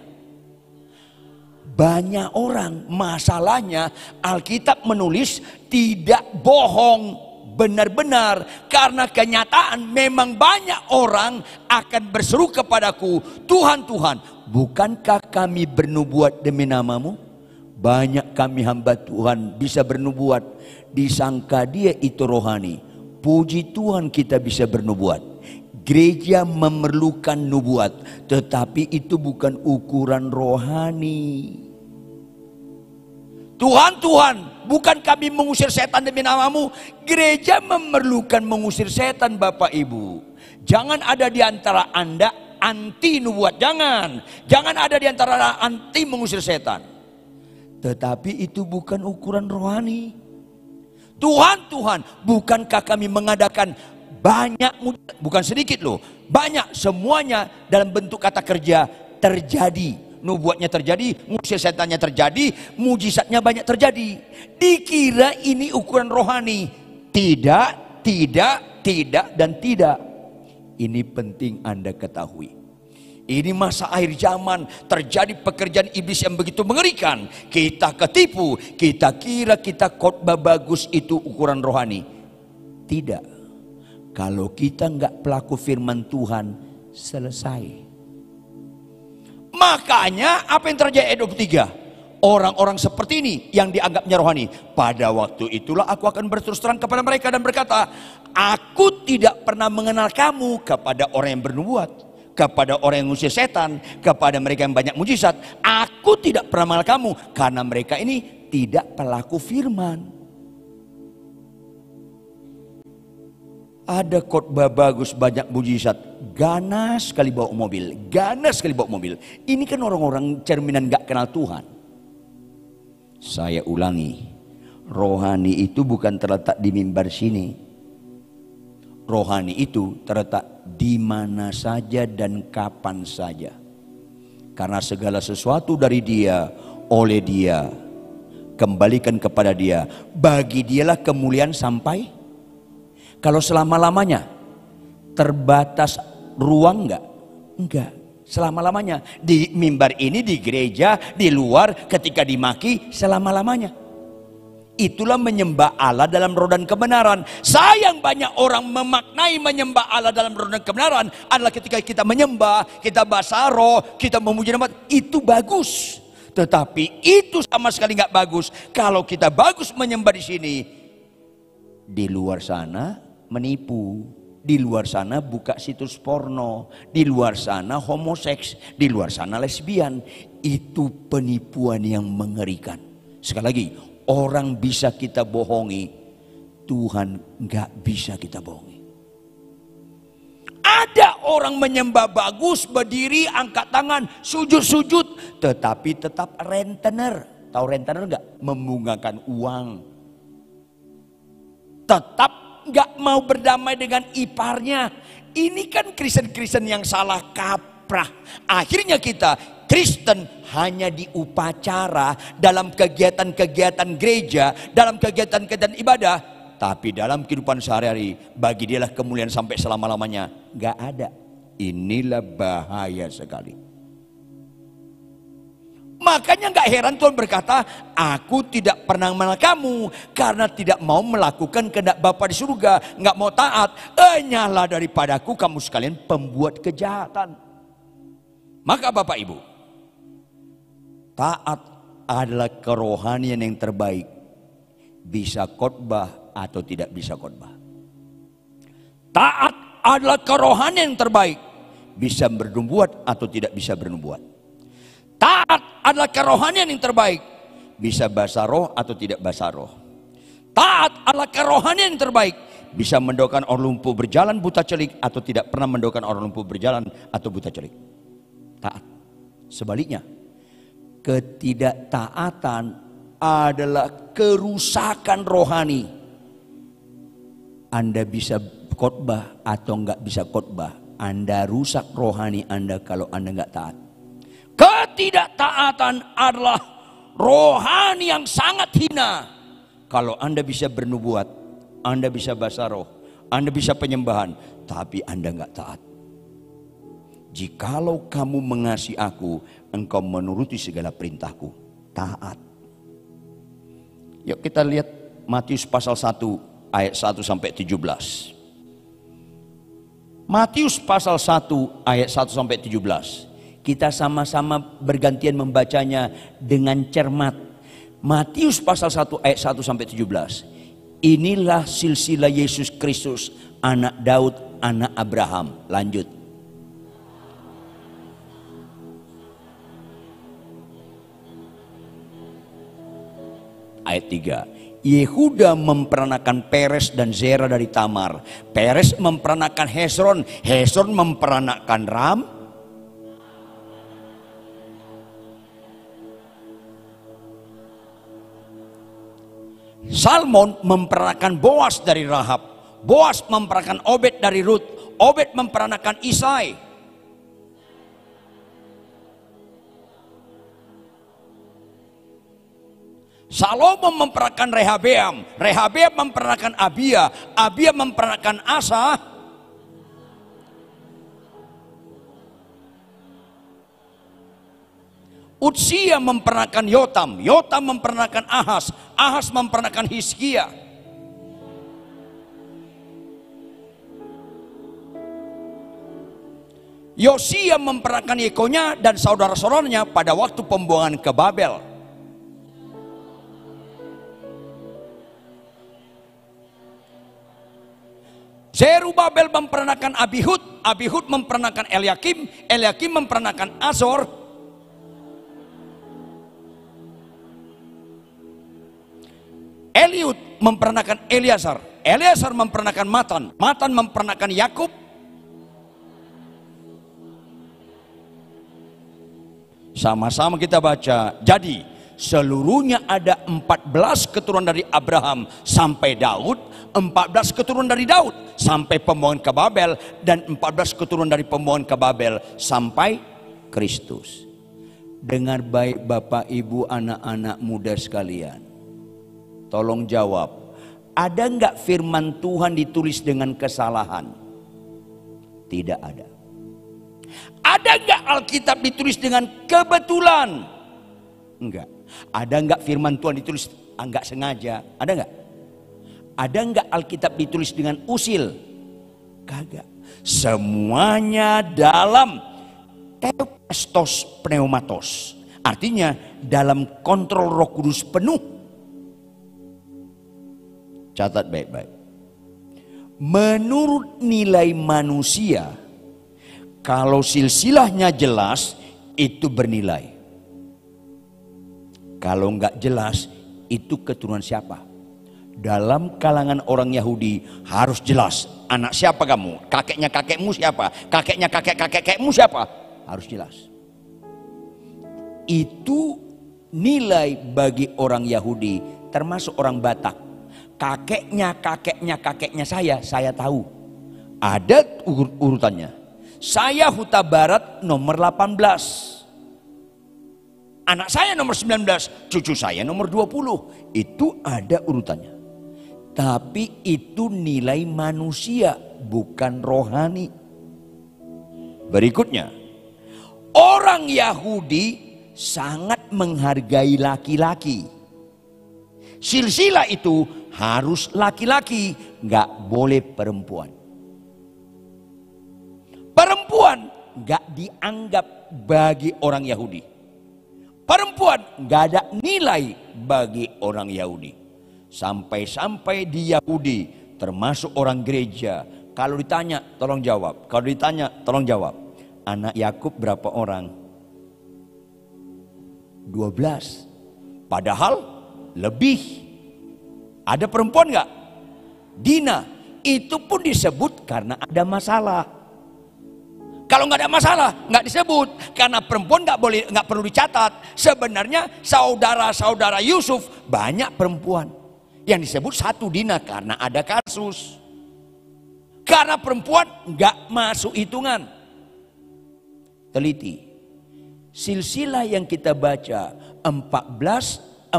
Banyak orang, masalahnya Alkitab menulis tidak bohong, benar-benar. Karena kenyataan memang banyak orang akan berseru kepadaku, Tuhan, Tuhan, bukankah kami bernubuat demi namamu? Banyak kami hamba Tuhan bisa bernubuat, disangka dia itu rohani. Puji Tuhan kita bisa bernubuat. Gereja memerlukan nubuat, tetapi itu bukan ukuran rohani. Tuhan, Tuhan, bukan kami mengusir setan demi namamu. Gereja memerlukan mengusir setan Bapak Ibu. Jangan ada di antara Anda anti nubuat, jangan. Jangan ada di antara anti mengusir setan. Tetapi itu bukan ukuran rohani. Tuhan, Tuhan, bukankah kami mengadakan banyak mujizat, bukan sedikit loh, banyak, semuanya dalam bentuk kata kerja terjadi. Nubuatnya terjadi, ngusir setannya terjadi, mujizatnya banyak terjadi. Dikira ini ukuran rohani. Tidak, tidak, dan tidak. Ini penting Anda ketahui. Ini masa akhir zaman, terjadi pekerjaan iblis yang begitu mengerikan. Kita ketipu, kita kira kita khotbah bagus itu ukuran rohani. Tidak. Kalau kita nggak pelaku firman Tuhan, selesai. Makanya apa yang terjadi ayat 23? Orang-orang seperti ini yang dianggapnya rohani. Pada waktu itulah aku akan berterus terang kepada mereka dan berkata, aku tidak pernah mengenal kamu, kepada orang yang bernubuat, kepada orang yang ngusir setan, kepada mereka yang banyak mujizat. Aku tidak pernah mengenal kamu, karena mereka ini tidak pelaku firman. Ada khotbah bagus, banyak mujizat, ganas sekali bawa mobil, ganas sekali bawa mobil. Ini kan orang-orang cerminan gak kenal Tuhan. Saya ulangi, rohani itu bukan terletak di mimbar sini. Rohani itu terletak di mana saja dan kapan saja. Karena segala sesuatu dari Dia, oleh Dia, kembalikan kepada Dia. Bagi Dialah kemuliaan sampai. Kalau selama-lamanya terbatas ruang enggak? Enggak. Selama-lamanya. Di mimbar ini, di gereja, di luar, ketika dimaki, selama-lamanya. Itulah menyembah Allah dalam roh dan kebenaran. Sayang banyak orang memaknai menyembah Allah dalam roh dan kebenaran adalah ketika kita menyembah, kita bahasa roh, kita memuji nama. Itu bagus. Tetapi itu sama sekali nggak bagus. Kalau kita bagus menyembah di sini, di luar sana menipu, di luar sana buka situs porno, di luar sana homoseks, di luar sana lesbian. Itu penipuan yang mengerikan. Sekali lagi, orang bisa kita bohongi, Tuhan nggak bisa kita bohongi. Ada orang menyembah bagus, berdiri, angkat tangan, sujud-sujud, tetapi tetap rentenir. Tahu rentenir nggak? Membungkakan uang. Tetap nggak mau berdamai dengan iparnya. Ini kan Kristen-Kristen yang salah kaprah. Akhirnya kita Kristen hanya di upacara, dalam kegiatan-kegiatan gereja, dalam kegiatan-kegiatan ibadah, tapi dalam kehidupan sehari-hari bagi Dialah kemuliaan sampai selama-lamanya. Nggak ada. Inilah bahaya sekali. Makanya nggak heran Tuhan berkata, aku tidak pernah mengenal kamu karena tidak mau melakukan kehendak Bapa di surga, nggak mau taat. Nyala daripadaku kamu sekalian pembuat kejahatan. Maka Bapak Ibu, taat adalah kerohanian yang terbaik. Bisa khotbah atau tidak bisa khotbah. Taat adalah kerohanian yang terbaik. Bisa bernubuat atau tidak bisa bernubuat. Taat adalah kerohanian yang terbaik. Bisa bahasa roh atau tidak bahasa roh. Taat adalah kerohanian yang terbaik. Bisa mendoakan orang lumpuh berjalan buta celik atau tidak pernah mendoakan orang lumpuh berjalan atau buta celik. Taat. Sebaliknya, ketidaktaatan adalah kerusakan rohani. Anda bisa khotbah atau enggak bisa khotbah. Anda rusak rohani Anda kalau Anda enggak taat. Ketidaktaatan adalah rohani yang sangat hina. Kalau Anda bisa bernubuat, Anda bisa bahasa roh, Anda bisa penyembahan, tapi Anda enggak taat. Jikalau kamu mengasihi aku, engkau menuruti segala perintahku. Taat. Yuk kita lihat Matius pasal 1 ayat 1 sampai 17. Matius pasal 1 ayat 1 sampai 17. Kita sama-sama bergantian membacanya dengan cermat. Matius pasal 1 ayat 1 sampai 17. Inilah silsilah Yesus Kristus, anak Daud, anak Abraham. Lanjut. Ayat 3. Yehuda memperanakan Peres dan Zera dari Tamar. Peres memperanakan Hesron. Hesron memperanakan Ram. Salmon memperanakan Boas dari Rahab. Boas memperanakan Obed dari Rut. Obed memperanakan Isai. Salomo memperanakan Rehabeam, Rehabeam memperanakan Abia, Abia memperanakan Asa, Utsia memperanakan Yotam, Yotam memperanakan Ahas, Ahas memperanakan Hizkia. Yosia memperanakan Yekonya dan saudara-saudaranya pada waktu pembuangan ke Babel. Zerubabel memperanakan Abihud, Abihud memperanakan Eliakim, Eliakim memperanakan Azor. Eliud memperanakan Eleazar, Eleazar memperanakan Matan, Matan memperanakan Yakub. Sama-sama kita baca. Jadi seluruhnya ada 14 keturunan dari Abraham sampai Daud, 14 keturunan dari Daud sampai pembuangan ke Babel, dan 14 keturunan dari pembuangan ke Babel sampai Kristus. Dengar baik Bapak Ibu anak-anak muda sekalian, tolong jawab, ada enggak firman Tuhan ditulis dengan kesalahan? Tidak ada. Ada enggak Alkitab ditulis dengan kebetulan? Enggak. Ada enggak firman Tuhan ditulis enggak sengaja? Ada enggak? Ada enggak Alkitab ditulis dengan usil? Kagak. Semuanya dalam theopnestos pneumatos. Artinya dalam kontrol Roh Kudus penuh. Catat baik-baik. Menurut nilai manusia, kalau silsilahnya jelas, itu bernilai. Kalau enggak jelas, itu keturunan siapa? Dalam kalangan orang Yahudi harus jelas. Anak siapa kamu? Kakeknya kakekmu siapa? Kakeknya kakek-kakekmu siapa? Harus jelas. Itu nilai bagi orang Yahudi, termasuk orang Batak. Kakeknya saya tahu. Ada urutannya. Saya Huta Barat nomor 18. Anak saya nomor 19, cucu saya nomor 20. Itu ada urutannya. Tapi itu nilai manusia, bukan rohani. Berikutnya, orang Yahudi sangat menghargai laki-laki. Silsilah itu harus laki-laki, nggak boleh perempuan. Perempuan nggak dianggap bagi orang Yahudi. Perempuan nggak ada nilai bagi orang Yahudi. Sampai-sampai di Yahudi, termasuk orang gereja, kalau ditanya tolong jawab. Kalau ditanya tolong jawab. Anak Yakub berapa orang? 12. Padahal lebih. Ada perempuan nggak? Dina. Itu pun disebut karena ada masalah. Kalau nggak ada masalah, nggak disebut. Karena perempuan nggak perlu dicatat. Sebenarnya saudara-saudara Yusuf banyak perempuan. Yang disebut satu Dina karena ada kasus. Karena perempuan nggak masuk hitungan. Teliti. Silsilah yang kita baca 14.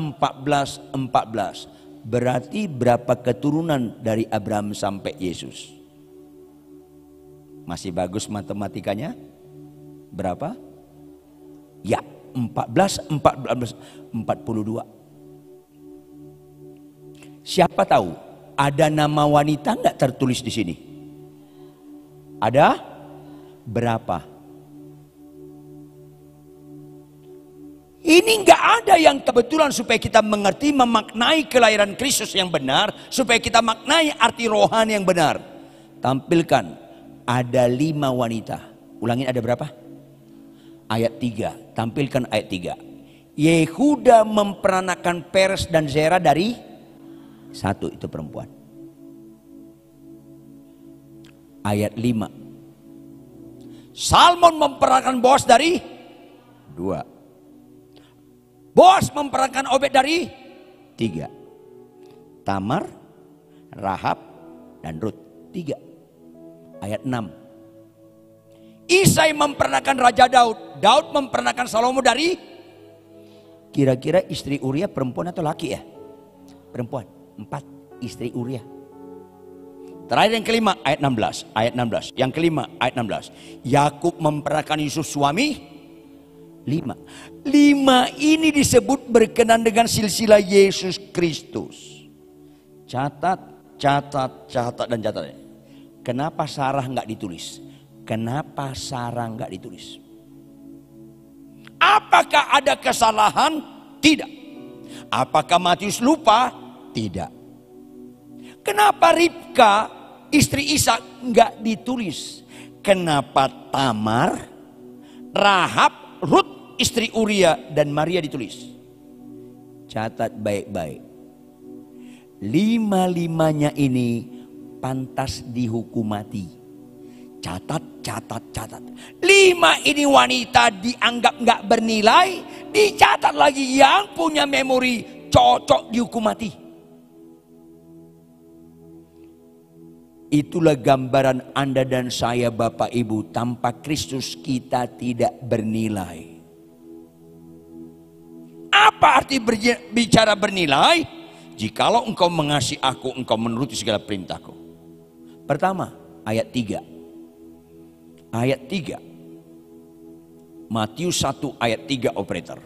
Berarti berapa keturunan dari Abraham sampai Yesus? Masih bagus matematikanya? Berapa? Ya, 42. Siapa tahu ada nama wanita nggak tertulis di sini? Ada? Berapa? Ini nggak ada yang kebetulan supaya kita mengerti, memaknai kelahiran Kristus yang benar, supaya kita maknai arti rohani yang benar. Tampilkan ada 5 wanita. Ulangin, ada berapa? Ayat 3. Tampilkan ayat 3. Yehuda memperanakan Peres dan Zera dari 1, itu perempuan. Ayat 5. Salmon memperanakan Boas dari 2. Boas memperanakan Obed dari 3. Tamar, Rahab, dan Rut 3. Ayat 6. Isai memperanakan Raja Daud. Daud memperanakan Salomo dari. Kira-kira istri Uria perempuan atau laki ya? Perempuan. 4 istri Uria. Terakhir yang kelima ayat 16. Ayat 16. Yang kelima ayat 16. Yakub memperanakan Yusuf suami 5. 5 ini disebut berkenan dengan silsilah Yesus Kristus. Catat dan catat. Kenapa Sarah nggak ditulis? Kenapa Sarah nggak ditulis? Apakah ada kesalahan? Tidak. Apakah Matius lupa? Tidak. Kenapa Ribka istri Ishak nggak ditulis? Kenapa Tamar, Rahab, Rut istri Uria dan Maria ditulis? Catat baik-baik. 5-5-nya ini pantas dihukum mati. Catat. 5 ini wanita dianggap nggak bernilai, dicatat lagi yang punya memori cocok dihukum mati. Itulah gambaran Anda dan saya Bapak Ibu, tanpa Kristus kita tidak bernilai. Apa arti bicara bernilai? Jikalau engkau mengasihi aku, engkau menuruti segala perintahku. Pertama, ayat 3. Ayat 3. Matius 1 ayat 3 operator.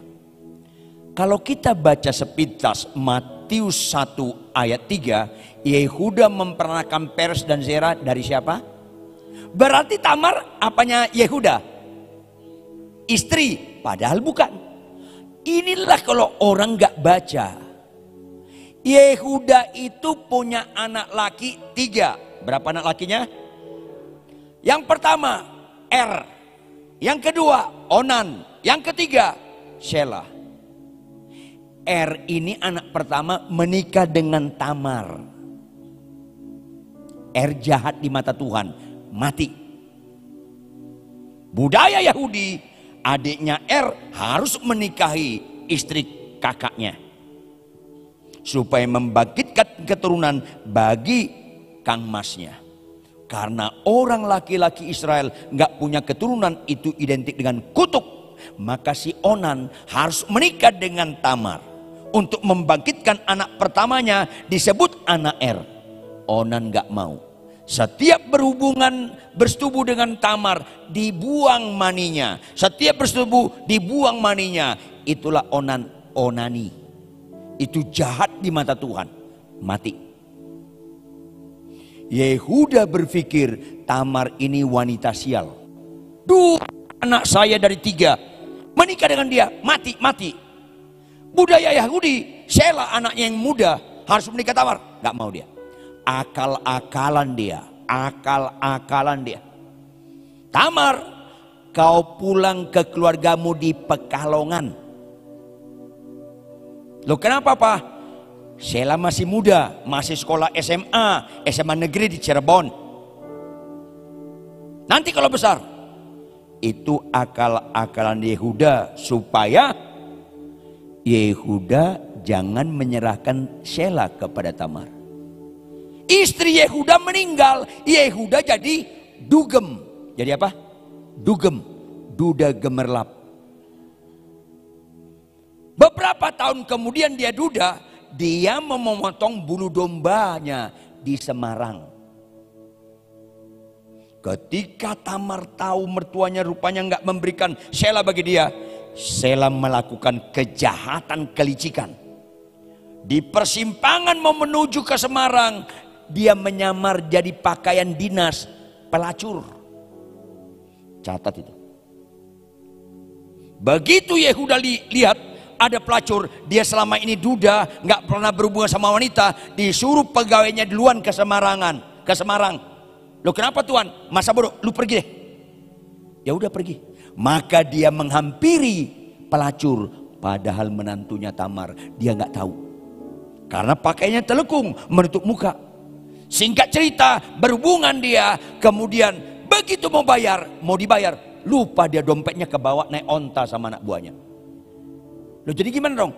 Kalau kita baca sepintas Matius 1 ayat 3, Yehuda memperanakan Peres dan Zerah dari siapa? Berarti Tamar apanya Yehuda? Istri, padahal bukan. Inilah kalau orang gak baca. Yehuda itu punya anak laki 3. Berapa anak lakinya? Yang pertama Er, yang kedua Onan, yang ketiga Shelah. Er ini anak pertama menikah dengan Tamar. Er jahat di mata Tuhan, mati. Budaya Yahudi, adiknya Er harus menikahi istri kakaknya supaya membangkitkan keturunan bagi kang masnya. Karena orang laki-laki Israel nggak punya keturunan, itu identik dengan kutuk. Maka si Onan harus menikah dengan Tamar untuk membangkitkan anak pertamanya, disebut anak Er. Onan nggak mau. Setiap bersetubuh dengan Tamar dibuang maninya. Setiap bersetubuh dibuang maninya. Itulah onani. Itu jahat di mata Tuhan. Mati. Yehuda berpikir Tamar ini wanita sial. Duh, anak saya dari 3 menikah dengan dia, mati. Budaya Yahudi, Shelah anaknya yang muda harus menikah Tamar, nggak mau dia. Akal-akalan dia. Tamar, kau pulang ke keluargamu di Pekalongan. Loh kenapa Pak? Shelah masih muda, masih sekolah SMA negeri di Cirebon. Nanti kalau besar, itu akal-akalan Yehuda supaya Yehuda jangan menyerahkan Shelah kepada Tamar. Istri Yehuda meninggal, Yehuda jadi dugem. Jadi apa? Dugem, duda gemerlap. Beberapa tahun kemudian dia duda. Dia memotong bulu dombanya di Semarang. Ketika Tamar tahu mertuanya rupanya nggak memberikan Shelah bagi dia, Shelah melakukan kejahatan kelicikan. Di persimpangan mau menuju ke Semarang, dia menyamar jadi pakaian dinas pelacur. Catat itu. Begitu Yehuda lihat ada pelacur, dia selama ini duda, nggak pernah berhubungan sama wanita, disuruh pegawainya duluan ke Semarang. Loh kenapa Tuhan? Masa bodoh, lu pergi deh. Ya udah pergi. Maka dia menghampiri pelacur, padahal menantunya Tamar, dia nggak tahu. Karena pakainya telekung, menutup muka. Singkat cerita, berhubungan dia, kemudian begitu mau dibayar, lupa dia dompetnya kebawa naik onta sama anak buahnya. Loh jadi gimana dong?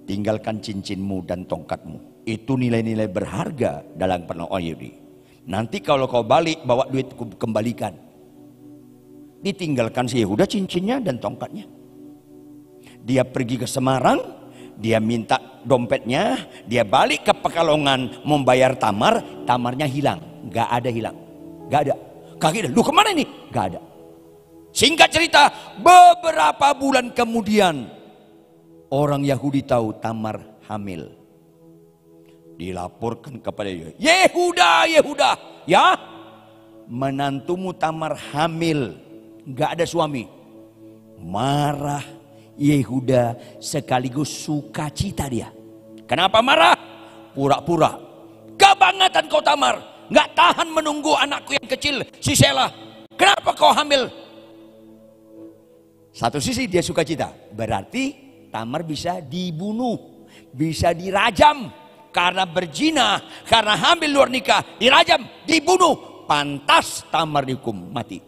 Tinggalkan cincinmu dan tongkatmu. Itu nilai-nilai berharga dalam pernah Yahudi. Nanti kalau kau balik bawa duit kembalikan. Ditinggalkan si Yehuda cincinnya dan tongkatnya. Dia pergi ke Semarang, dia minta dompetnya, dia balik ke Pekalongan membayar Tamar, Tamarnya hilang. Gak ada hilang, gak ada. Kaget, lu kemana ini? Gak ada. Singkat cerita, beberapa bulan kemudian orang Yahudi tahu Tamar hamil. Dilaporkan kepada dia, Yehuda, ya, menantumu Tamar hamil, gak ada suami. Marah Yehuda sekaligus sukacita dia. Kenapa marah? Pura-pura. Kebangetan kau Tamar, gak tahan menunggu anakku yang kecil si Sela. Kenapa kau hamil? Satu sisi dia sukacita, berarti Tamar bisa dibunuh, bisa dirajam. Karena berzina, karena hamil luar nikah, dirajam, dibunuh. Pantas Tamar dihukum mati.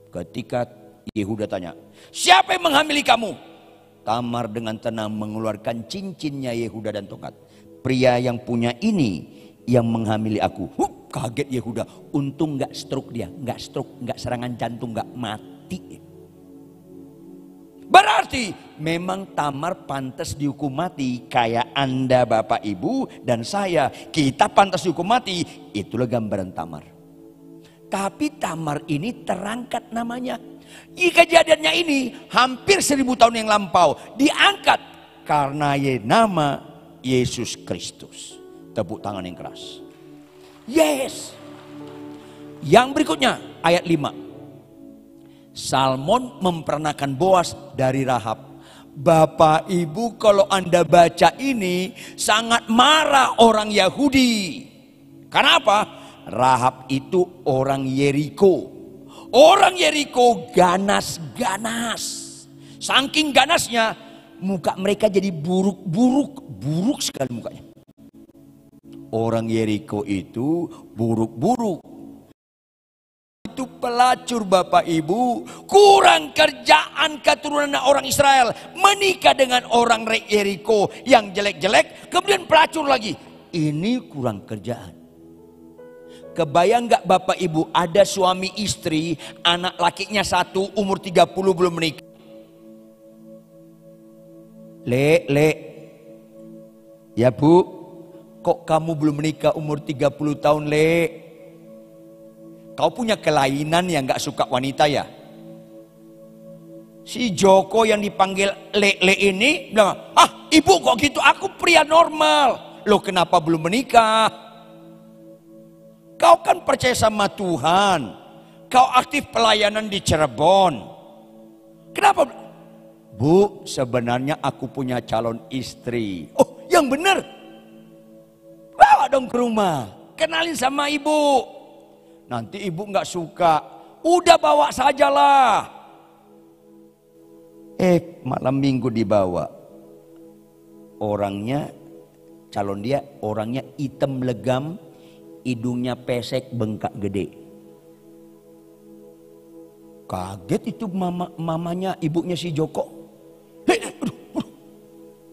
Ketika Yehuda tanya, siapa yang menghamili kamu? Tamar dengan tenang mengeluarkan cincinnya Yehuda dan tongkat. Pria yang punya ini yang menghamili aku. Kaget Yehuda. Untung gak stroke dia, gak stroke, gak serangan jantung, gak mati. Berarti memang Tamar pantas dihukum mati. Kayak Anda Bapak Ibu dan saya, kita pantas dihukum mati. Itulah gambaran Tamar. Tapi Tamar ini terangkat namanya. Kejadiannya ini hampir 1000 tahun yang lampau. Diangkat karena nama Yesus Kristus. Tepuk tangan yang keras. Yes. Yang berikutnya ayat 5. Salmon memperanakan Boas dari Rahab. Bapak Ibu, kalau Anda baca ini sangat marah orang Yahudi. Kenapa? Rahab itu orang Yeriko. Orang Yeriko ganas-ganas. Saking ganasnya muka mereka jadi buruk sekali mukanya. Orang Yeriko itu buruk-buruk. Itu pelacur Bapak Ibu, kurang kerjaan keturunan orang Israel, menikah dengan orang Yeriko yang jelek-jelek, kemudian pelacur lagi. Ini kurang kerjaan. Kebayang gak Bapak Ibu, ada suami istri, anak lakinya 1 umur 30 belum menikah. Le, ya Bu, kok kamu belum menikah umur 30 tahun Le? Kau punya kelainan yang gak suka wanita ya? Si Joko yang dipanggil Le ini bilang, ibu kok gitu, aku pria normal. Loh kenapa belum menikah? Kau kan percaya sama Tuhan. Kau aktif pelayanan di Cirebon. Kenapa? Bu, sebenarnya aku punya calon istri. Oh, yang benar. Bawa dong ke rumah. Kenalin sama ibu. Nanti ibu nggak suka. Udah bawa sajalah. Malam minggu dibawa. Orangnya, calon dia orangnya hitam legam. Hidungnya pesek, bengkak gede. Kaget itu mamanya, ibunya si Joko.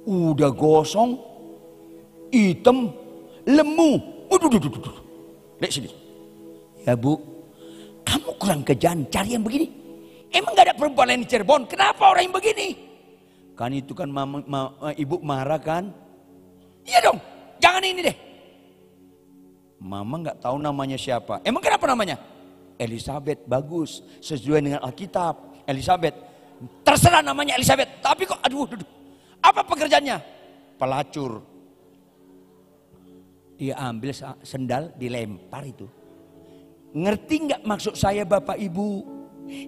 Udah gosong, hitam, lemu. Lihat sini. Ya Bu, kamu kurang kerjaan, cari yang begini. Emang gak ada perempuan lain di Cirebon? Kenapa orang yang begini? Kan itu kan ibu marah kan? Iya dong, jangan ini deh. Mama nggak tahu namanya siapa. Emang kenapa namanya? Elizabeth, bagus. Sesuai dengan Alkitab. Elizabeth. Terserah namanya Elizabeth. Tapi kok aduh. Apa pekerjaannya? Pelacur. Dia ambil sendal, dilempar itu. Ngerti nggak maksud saya Bapak Ibu?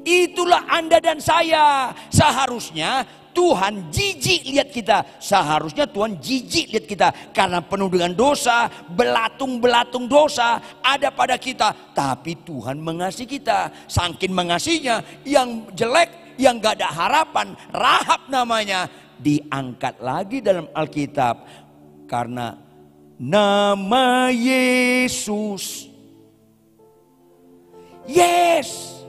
Itulah Anda dan saya. Seharusnya Tuhan jijik lihat kita. Seharusnya Tuhan jijik lihat kita. Karena penuh dengan dosa, belatung-belatung dosa ada pada kita. Tapi Tuhan mengasihi kita. Saking mengasihinya, yang jelek, yang gak ada harapan, Rahab namanya, diangkat lagi dalam Alkitab. Karena nama Yesus. Yes.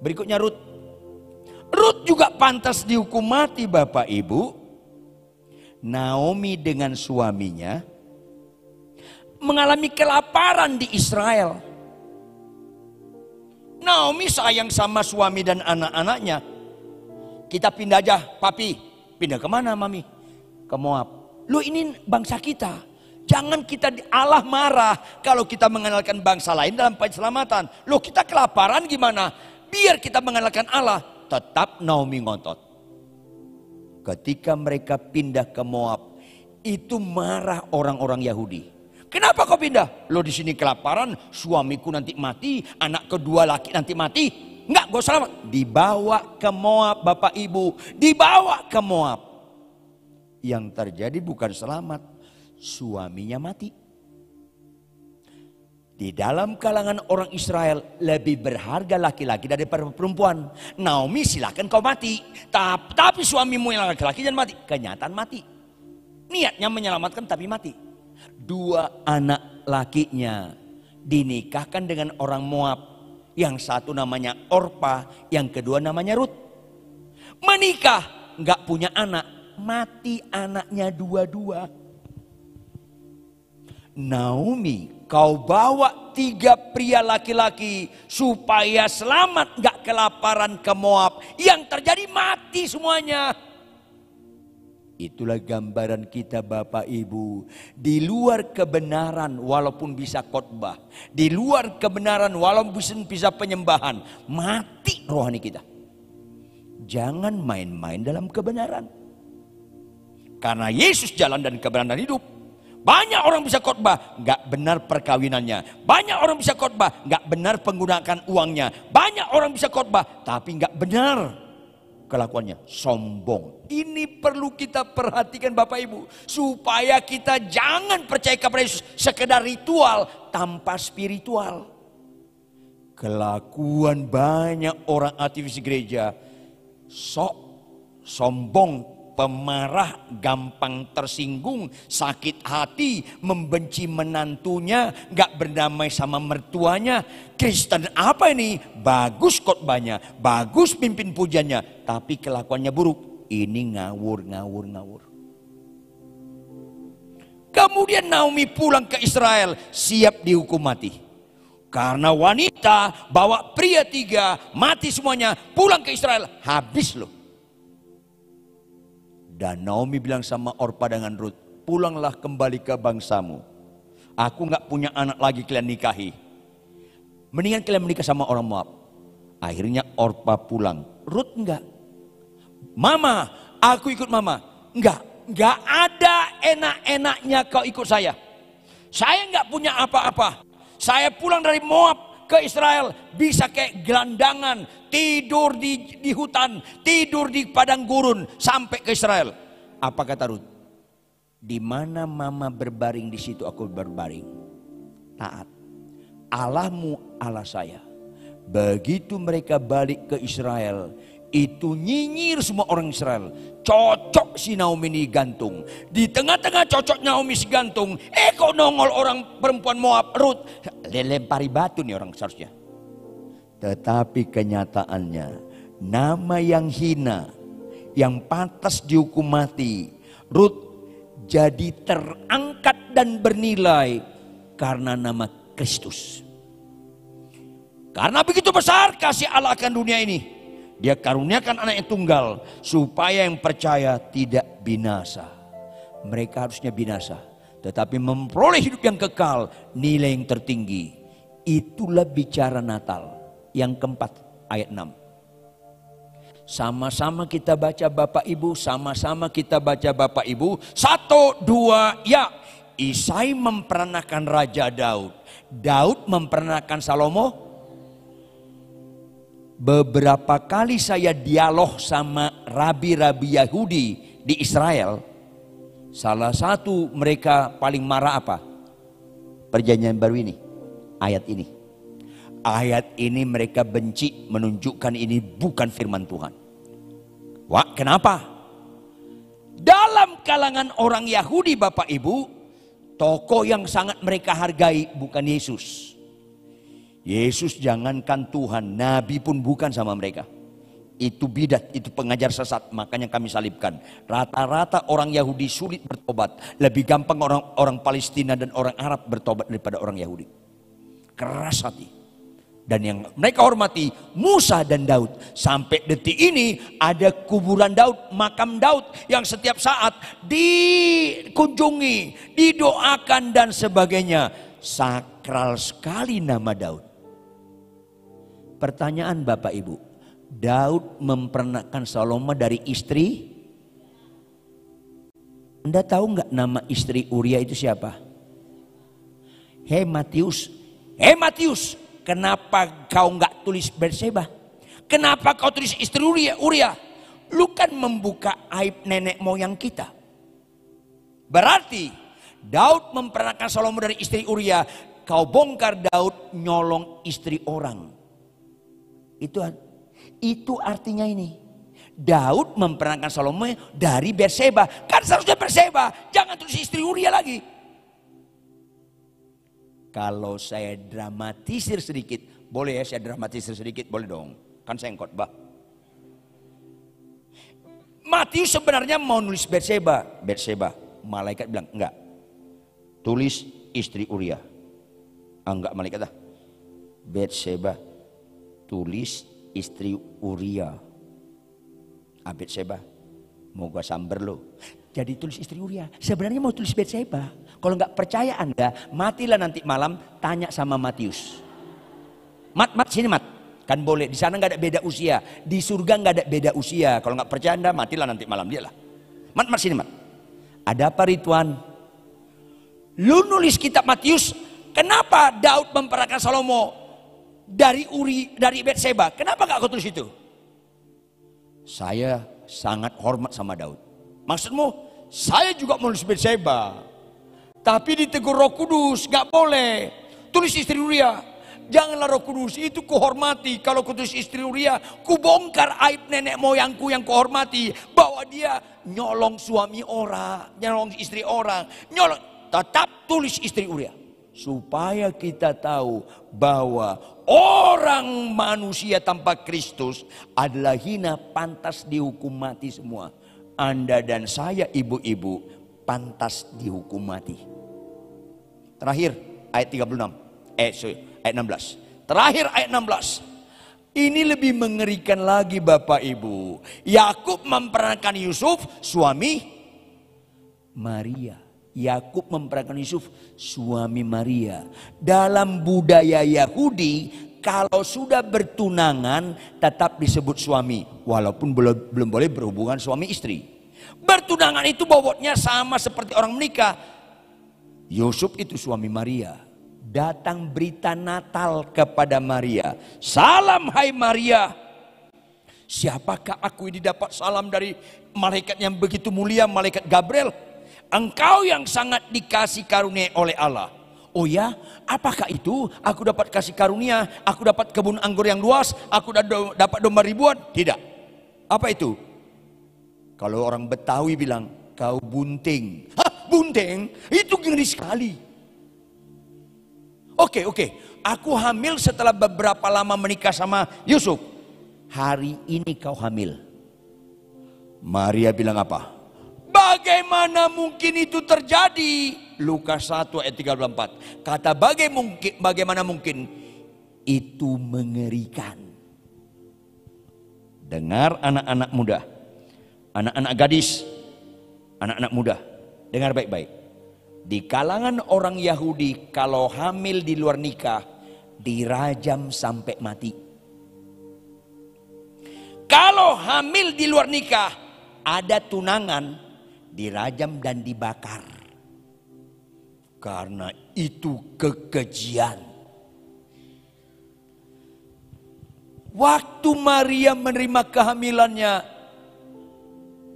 Berikutnya Rut. Rut juga pantas dihukum mati Bapak Ibu. Naomi dengan suaminya mengalami kelaparan di Israel. Naomi sayang sama suami dan anak-anaknya. kita pindah aja, papi. Pindah kemana mami? Ke Moab. Loh ini bangsa kita. Jangan kita Allah marah kalau kita mengandalkan bangsa lain dalam penyelamatan. Loh kita kelaparan gimana? Biar kita mengandalkan Allah. Tetap Naomi ngotot. Ketika mereka pindah ke Moab, itu marah orang-orang Yahudi. Kenapa kau pindah? Lo di sini kelaparan, suamiku nanti mati, anak kedua laki nanti mati. Enggak, gue selamat. Dibawa ke Moab Bapak Ibu, dibawa ke Moab. Yang terjadi bukan selamat, suaminya mati. Di dalam kalangan orang Israel lebih berharga laki-laki daripada perempuan. Naomi silakan kau mati, tapi suamimu yang laki-laki jangan mati. Kenyataan mati. Niatnya menyelamatkan tapi mati. 2 anak lakinya dinikahkan dengan orang Moab. Yang satu namanya Orpa, yang kedua namanya Rut. Menikah, nggak punya anak, mati anaknya dua-dua. Naomi, kau bawa 3 pria laki-laki supaya selamat nggak kelaparan ke Moab. Yang terjadi mati semuanya. Itulah gambaran kita Bapak Ibu. Di luar kebenaran walaupun bisa khotbah. Di luar kebenaran walaupun bisa penyembahan. Mati rohani kita. Jangan main-main dalam kebenaran. Karena Yesus jalan dan kebenaran dan hidup. Banyak orang bisa khotbah, gak benar perkawinannya. Banyak orang bisa khotbah, gak benar penggunaan uangnya. Banyak orang bisa khotbah, tapi gak benar kelakuannya, sombong. Ini perlu kita perhatikan Bapak Ibu. Supaya kita jangan percaya kepada Yesus sekedar ritual tanpa spiritual. Kelakuan banyak orang aktivis gereja. Sok, sombong, pemarah, gampang tersinggung, sakit hati, membenci menantunya, gak berdamai sama mertuanya. Kristen apa ini? Bagus khotbahnya, bagus pimpin pujiannya, tapi kelakuannya buruk. Ini ngawur. Kemudian Naomi pulang ke Israel, siap dihukum mati. Karena wanita bawa pria 3, mati semuanya, pulang ke Israel, habis loh. Dan Naomi bilang sama Orpa dengan Rut, pulanglah kembali ke bangsamu. Aku gak punya anak lagi kalian nikahi. Mendingan kalian menikah sama orang Moab. Akhirnya Orpa pulang. Rut enggak. Mama, aku ikut mama. Enggak ada enak-enaknya kau ikut saya. Saya enggak punya apa-apa. Saya pulang dari Moab ke Israel. Bisa kayak gelandangan. Tidur di hutan. Tidur di padang gurun. Sampai ke Israel. Apa kata Rut? Di mana mama berbaring, di situ aku berbaring. Taat. Allahmu Allah saya. Begitu mereka balik ke Israel, itu nyinyir semua orang Israel. Cocok si Naomi ini gantung. Di tengah-tengah cocok Naomi si gantung. Kok nongol orang perempuan Moab, Rut. Lempari batu nih orang seharusnya. Tetapi kenyataannya, nama yang hina, yang pantas dihukum mati, Rut jadi terangkat dan bernilai karena nama Kristus. Karena begitu besar kasih Allah akan dunia ini, Dia karuniakan anak yang tunggal supaya yang percaya tidak binasa. Mereka harusnya binasa, tetapi memperoleh hidup yang kekal, nilai yang tertinggi. Itulah bicara Natal. Yang keempat, ayat 6. Sama-sama kita baca Bapak Ibu, sama-sama kita baca Bapak Ibu. 1, 2, ya. Isai memperanakan Raja Daud. Daud memperanakan Salomo. Beberapa kali saya dialog sama rabi-rabi Yahudi di Israel. Salah satu mereka paling marah apa? Perjanjian baru ini, ayat ini. Ayat ini mereka benci, menunjukkan ini bukan firman Tuhan. Wah, kenapa? Dalam kalangan orang Yahudi Bapak Ibu, tokoh yang sangat mereka hargai bukan Yesus. Yesus jangankan Tuhan, Nabi pun bukan sama mereka. Itu bidat, itu pengajar sesat, makanya kami salibkan. Rata-rata orang Yahudi sulit bertobat. Lebih gampang orang Palestina dan orang Arab bertobat daripada orang Yahudi. Keras hati. Dan yang mereka hormati Musa dan Daud. Sampai detik ini ada kuburan Daud, makam Daud yang setiap saat dikunjungi, didoakan dan sebagainya. Sakral sekali nama Daud. Pertanyaan Bapak Ibu, Daud mempernahkan Salomo dari istri? Anda tahu nggak nama istri Uria itu siapa? Hei Matius, kenapa kau nggak tulis Batseba? Kenapa kau tulis istri Uria? Lu kan membuka aib nenek moyang kita. Berarti Daud mempernahkan Salomo dari istri Uria. Kau bongkar Daud nyolong istri orang. Itu artinya ini. Daud mempernahkan Salomo dari Batseba. Kan seharusnya Batseba, jangan tulis istri Uria lagi. Kalau saya dramatisir sedikit, boleh ya saya dramatisir sedikit, boleh dong. Kan saya yang khotbah. Matius sebenarnya mau nulis Batseba. Malaikat bilang enggak. Tulis istri Uria. Enggak, malaikat dah. Batseba. Tulis istri Uria. Batseba. Mau gua samber lo. Jadi tulis istri Uria. Sebenarnya mau tulis Batseba. Kalau nggak percaya Anda, matilah nanti malam, tanya sama Matius. Mat, sini Mat. Kan boleh, di sana nggak ada beda usia. Di surga nggak ada beda usia. Kalau nggak percaya Anda, matilah nanti malam, dia lah. Mat, sini Mat. Ada apa Ridwan? Lu nulis kitab Matius, kenapa Daud mempernahkan Salomo dari Batseba? Kenapa nggak kau tulis itu? Saya sangat hormat sama Daud. Maksudmu, saya juga menulis Batseba. Tapi ditegur Roh Kudus, gak boleh. Tulis istri Uria. Janganlah Roh Kudus, itu kuhormati. Kalau ku tulis istri Uria, ku bongkar aib nenek moyangku yang kuhormati. Bahwa dia nyolong suami orang, nyolong istri orang. Tetap tulis istri Uria. Supaya kita tahu bahwa orang manusia tanpa Kristus adalah hina, pantas dihukum mati semua. Anda dan saya ibu-ibu pantas dihukum mati. Terakhir ayat 16. Terakhir ayat 16. Ini lebih mengerikan lagi Bapak Ibu. Yakub mempernahkan Yusuf suami Maria. Yakub mempernahkan Yusuf suami Maria. Dalam budaya Yahudi, kalau sudah bertunangan tetap disebut suami, walaupun belum boleh berhubungan suami istri. Bertunangan itu bobotnya sama seperti orang menikah. Yusuf itu suami Maria. Datang berita Natal kepada Maria. Salam hai Maria. Siapakah aku ini dapat salam dari malaikat yang begitu mulia, malaikat Gabriel? Engkau yang sangat dikasih karunia oleh Allah. Oh ya, apakah itu? Aku dapat kasih karunia, aku dapat kebun anggur yang luas, aku dapat domba ribuan? Tidak. Apa itu? Kalau orang Betawi bilang, kau bunting. Hah, bunting? Itu ngeri sekali. Oke. Aku hamil setelah beberapa lama menikah sama Yusuf. Hari ini kau hamil. Maria bilang apa? Bagaimana mungkin itu terjadi? Lukas 1 ayat 34. Kata bagaimana mungkin? Itu mengerikan. Dengar anak-anak muda. Anak-anak gadis, anak-anak muda, dengar baik-baik. Di kalangan orang Yahudi, kalau hamil di luar nikah, dirajam sampai mati. Kalau hamil di luar nikah, ada tunangan, dirajam dan dibakar. Karena itu kekejian. Waktu Maria menerima kehamilannya,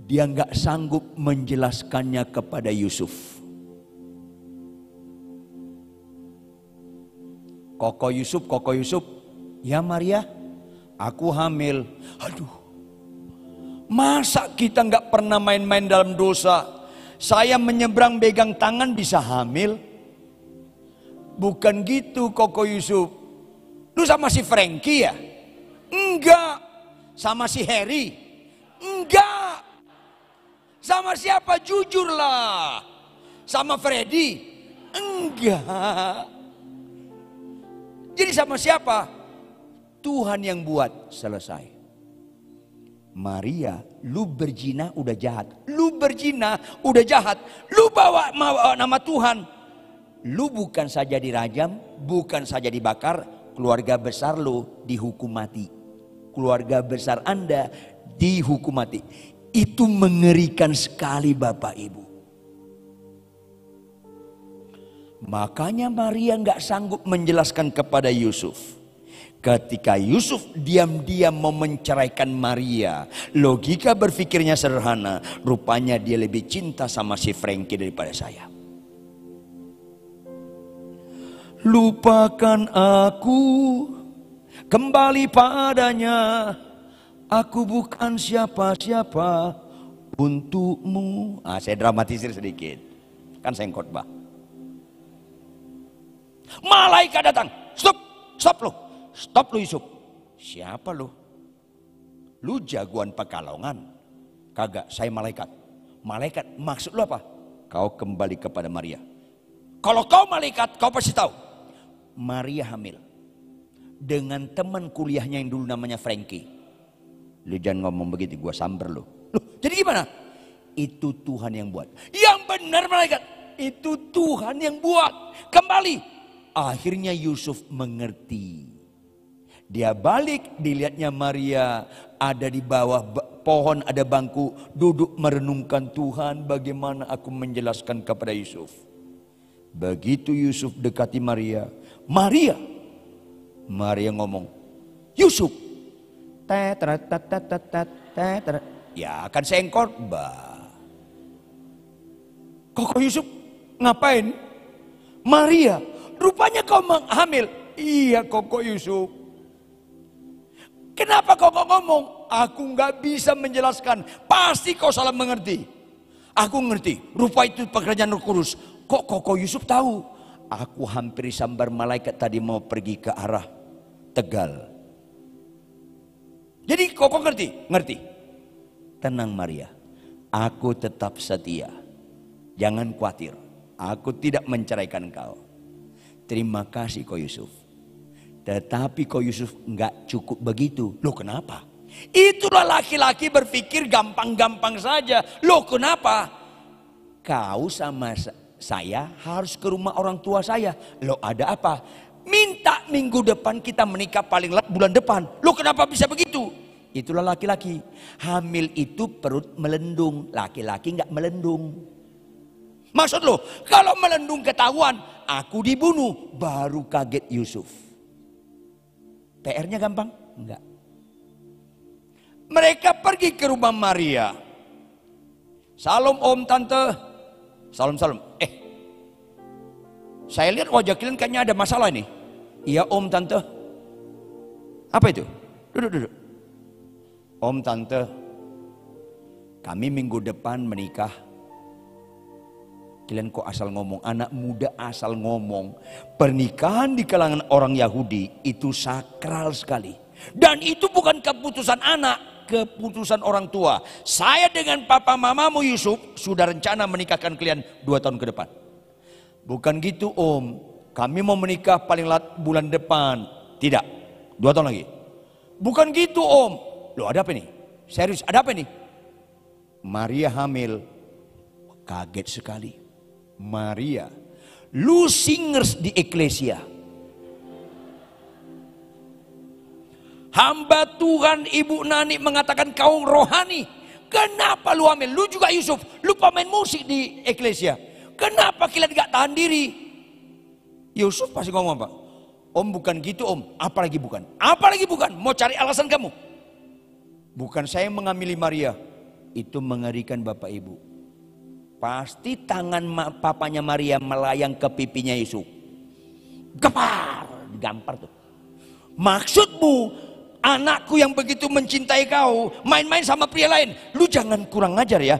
dia nggak sanggup menjelaskannya kepada Yusuf. Koko Yusuf, ya Maria, aku hamil. Aduh, masa kita nggak pernah main-main dalam dosa? Saya menyeberang pegang tangan bisa hamil? Bukan gitu Koko Yusuf. Lu sama si Frankie ya? Enggak. Sama si Harry? Enggak. Sama siapa? Jujurlah. Sama Freddy? Enggak. Jadi sama siapa? Tuhan yang buat, selesai. Maria, lu berzina udah jahat. Lu berzina udah jahat. Lu bawa nama Tuhan. Lu bukan saja dirajam, bukan saja dibakar, keluarga besar lu dihukum mati. Keluarga besar Anda dihukum mati. Itu mengerikan sekali Bapak Ibu. Makanya Maria nggak sanggup menjelaskan kepada Yusuf. Ketika Yusuf diam-diam mau menceraikan Maria, logika berpikirnya sederhana. Rupanya dia lebih cinta sama si Frankie daripada saya. Lupakan aku, kembali padanya. Aku bukan siapa-siapa untukmu. Saya dramatisir sedikit. Kan saya khotbah. Malaikat datang. Stop lu. Stop lu Yusuf. Siapa lu? Lu jagoan Pekalongan? Kagak, saya malaikat. Malaikat, maksud lu apa? Kau kembali kepada Maria. Kalau kau malaikat, kau pasti tahu. Maria hamil. Dengan teman kuliahnya yang dulu namanya Frankie. Lu jangan ngomong begitu, gua samber lu. Jadi gimana? Itu Tuhan yang buat. Yang benar malaikat. Itu Tuhan yang buat. Kembali. Akhirnya Yusuf mengerti. Dia balik, dilihatnya Maria ada di bawah pohon, ada bangku, duduk merenungkan Tuhan, bagaimana aku menjelaskan kepada Yusuf. Begitu Yusuf dekati Maria, Maria ngomong, Yusuf, ya akan saya khotbah. Kok Yusuf ngapain? Maria, rupanya kau hamil. Iya kok Yusuf. Kenapa kau ngomong? Aku nggak bisa menjelaskan. Pasti kau salah mengerti. Aku ngerti. Rupa itu pekerjaan Roh Kudus. Kok Koko Yusuf tahu? Aku hampir disambar malaikat tadi mau pergi ke arah Tegal. Jadi Koko ngerti? Ngerti. Tenang Maria. Aku tetap setia. Jangan khawatir. Aku tidak menceraikan kau. Terima kasih Ko Yusuf. Tetapi Ko Yusuf nggak cukup begitu. Loh kenapa? Itulah laki-laki berpikir gampang-gampang saja. Loh kenapa? Kau sama saya harus ke rumah orang tua saya. Loh ada apa? Minta minggu depan kita menikah paling lambat bulan depan. Loh kenapa bisa begitu? Itulah laki-laki. Hamil itu perut melendung. Laki-laki nggak melendung. Maksud lo, kalau melendung ketahuan, aku dibunuh. Baru kaget Yusuf. PR-nya gampang? Enggak. Mereka pergi ke rumah Maria. Salam om tante. Salam. Saya lihat wajah kalian kayaknya ada masalah ini. Iya om tante. Apa itu? Duduk. Om tante. Kami minggu depan menikah. Kalian kok asal ngomong, anak muda asal ngomong. Pernikahan di kalangan orang Yahudi itu sakral sekali. Dan itu bukan keputusan anak, keputusan orang tua. Saya dengan papa mamamu Yusuf sudah rencana menikahkan kalian 2 tahun ke depan. Bukan gitu om, kami mau menikah paling lat bulan depan. Tidak, 2 tahun lagi. Bukan gitu om. Loh ada apa nih? Serius, ada apa nih? Maria hamil. Kaget sekali. Maria, lu singers di eklesia. Hamba Tuhan Ibu Nani mengatakan kau rohani. Kenapa lu hamil? Lu juga Yusuf, lu pemain musik di eklesia. Kenapa kalian gak tahan diri? Yusuf pasti ngomong apa? Om bukan gitu om, apalagi bukan? Apalagi bukan? Mau cari alasan kamu? Bukan saya mengamili Maria. Itu mengerikan Bapak Ibu. Pasti tangan papanya Maria melayang ke pipinya Yusuf. Gepar, digampar tuh. Maksudmu anakku yang begitu mencintai kau main-main sama pria lain. Lu jangan kurang ajar ya.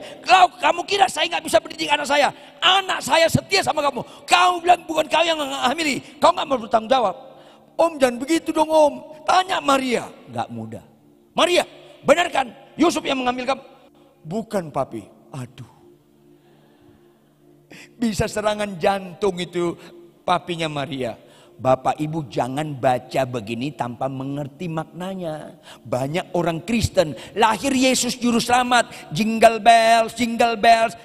Kamu kira saya nggak bisa mendidik anak saya? Anak saya setia sama kamu. Kau bilang bukan kau yang menghamili. Kau nggak mau bertanggung jawab. Om jangan begitu dong om. Tanya Maria. Nggak mudah. Maria, benar kan Yusuf yang mengambil kamu? Bukan papi. Aduh. Bisa serangan jantung itu papinya Maria. Bapak Ibu jangan baca begini tanpa mengerti maknanya. Banyak orang Kristen lahir Yesus juru selamat, jingle bells,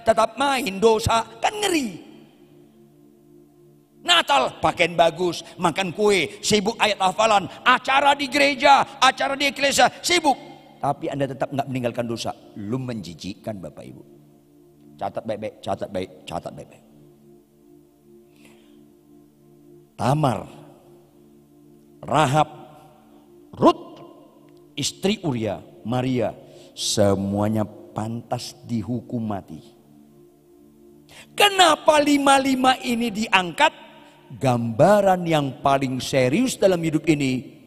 tetap main dosa, kan ngeri. Natal pakaian bagus, makan kue, sibuk ayat hafalan, acara di gereja, acara di gereja, sibuk. Tapi Anda tetap nggak meninggalkan dosa. Lu menjijikkan Bapak Ibu. Catat baik-baik, catat baik, catat baik-baik. Tamar, Rahab, Rut, istri Uria, Maria, semuanya pantas dihukum mati. Kenapa 5 ini diangkat? Gambaran yang paling serius dalam hidup ini.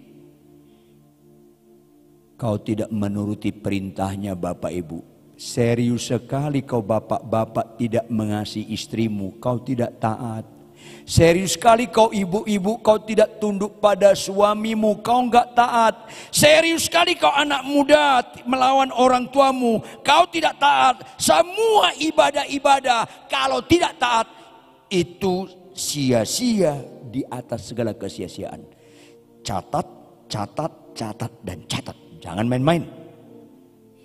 Kau tidak menuruti perintahnya Bapak Ibu. Serius sekali kau bapak-bapak tidak mengasihi istrimu, kau tidak taat. Serius sekali kau ibu-ibu, kau tidak tunduk pada suamimu, kau enggak taat. Serius sekali kau anak muda melawan orang tuamu, kau tidak taat. Semua ibadah-ibadah kalau tidak taat itu sia-sia di atas segala kesia-siaan. Catat, catat, catat dan catat. Jangan main-main.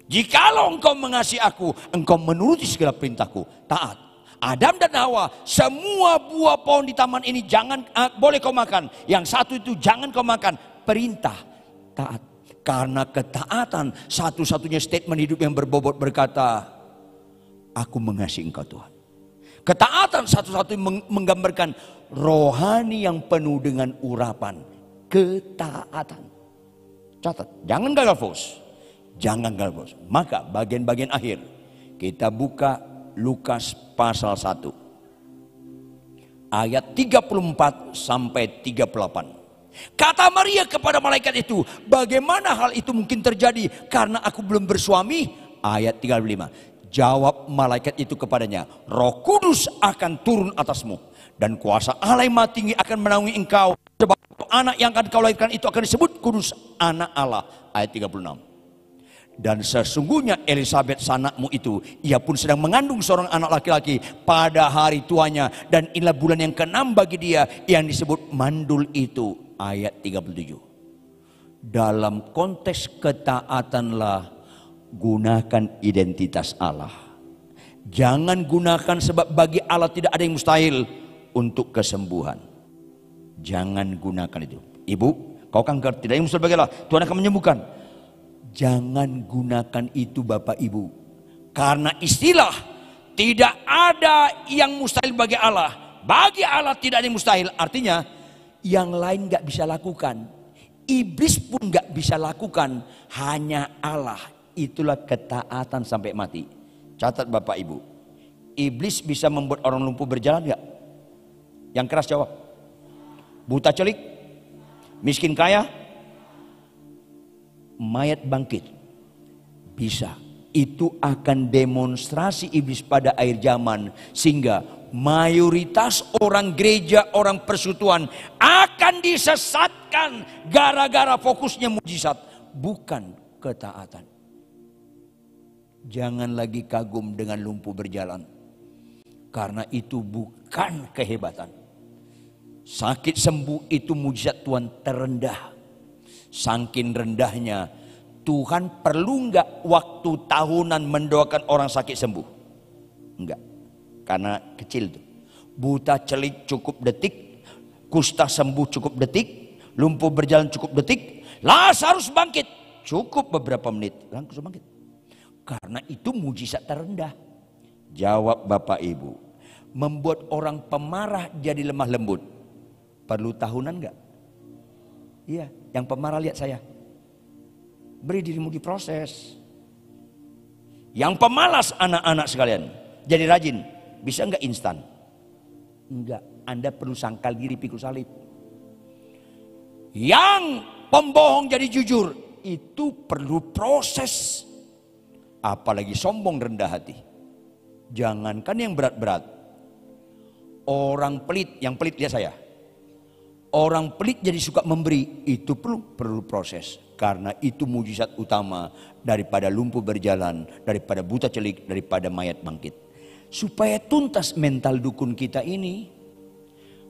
Jikalau engkau mengasihi aku, engkau menuruti segala perintahku, taat. Adam dan Hawa, semua buah pohon di taman ini jangan boleh kau makan. Yang satu itu jangan kau makan. Perintah, taat. Karena ketaatan satu-satunya statement hidup yang berbobot berkata, aku mengasihi engkau Tuhan. Ketaatan satu-satunya menggambarkan rohani yang penuh dengan urapan. Ketaatan. Catat, jangan gagal fokus. Jangan gagal fokus. Maka bagian-bagian akhir kita buka Lukas pasal 1 ayat 34 sampai 38. Kata Maria kepada malaikat itu, bagaimana hal itu mungkin terjadi karena aku belum bersuami? Ayat 35. Jawab malaikat itu kepadanya, Roh Kudus akan turun atasmu dan kuasa Allah yang Maha Tinggi akan menaungi engkau, sebab anak yang akan kau lahirkan itu akan disebut kudus, anak Allah. Ayat 36. Dan sesungguhnya Elisabet sanakmu itu, ia pun sedang mengandung seorang anak laki-laki pada hari tuanya, dan inilah bulan yang ke-6 bagi dia yang disebut mandul itu. Ayat 37. Dalam konteks ketaatanlah gunakan identitas Allah. Jangan gunakan sebab bagi Allah tidak ada yang mustahil untuk kesembuhan. Jangan gunakan itu. Ibu, kau kanker, tidak ada yang mustahil bagi Allah, Tuhan akan menyembuhkan. Jangan gunakan itu Bapak Ibu. Karena istilah tidak ada yang mustahil bagi Allah. Bagi Allah tidak ada yang mustahil. Artinya yang lain gak bisa lakukan. Iblis pun gak bisa lakukan. Hanya Allah. Itulah ketaatan sampai mati. Catat Bapak Ibu. Iblis bisa membuat orang lumpuh berjalan gak? Yang keras jawab. Buta celik? Miskin kaya? Mayat bangkit, bisa. Itu akan demonstrasi iblis pada akhir zaman, sehingga mayoritas orang gereja, orang persekutuan akan disesatkan gara-gara fokusnya mujizat, bukan ketaatan. Jangan lagi kagum dengan lumpuh berjalan, karena itu bukan kehebatan. Sakit sembuh itu mujizat Tuhan terendah. Saking rendahnya, Tuhan perlu nggak waktu tahunan mendoakan orang sakit sembuh? Enggak, karena kecil tuh. Buta celik cukup detik, kusta sembuh cukup detik, lumpuh berjalan cukup detik, Lazarus bangkit cukup beberapa menit, langsung bangkit. Karena itu mujizat terendah. Jawab Bapak Ibu, membuat orang pemarah jadi lemah lembut perlu tahunan nggak? Iya, yang pemarah lihat saya. Beri dirimu diproses. Yang pemalas anak-anak sekalian, jadi rajin. Bisa enggak instan? Enggak, Anda perlu sangkal diri pikul salib. Yang pembohong jadi jujur, itu perlu proses. Apalagi sombong rendah hati. Jangankan yang berat-berat. Orang pelit, yang pelit lihat saya. Orang pelit jadi suka memberi, itu perlu proses. Karena itu mujizat utama daripada lumpuh berjalan, daripada buta celik, daripada mayat bangkit. Supaya tuntas mental dukun kita ini.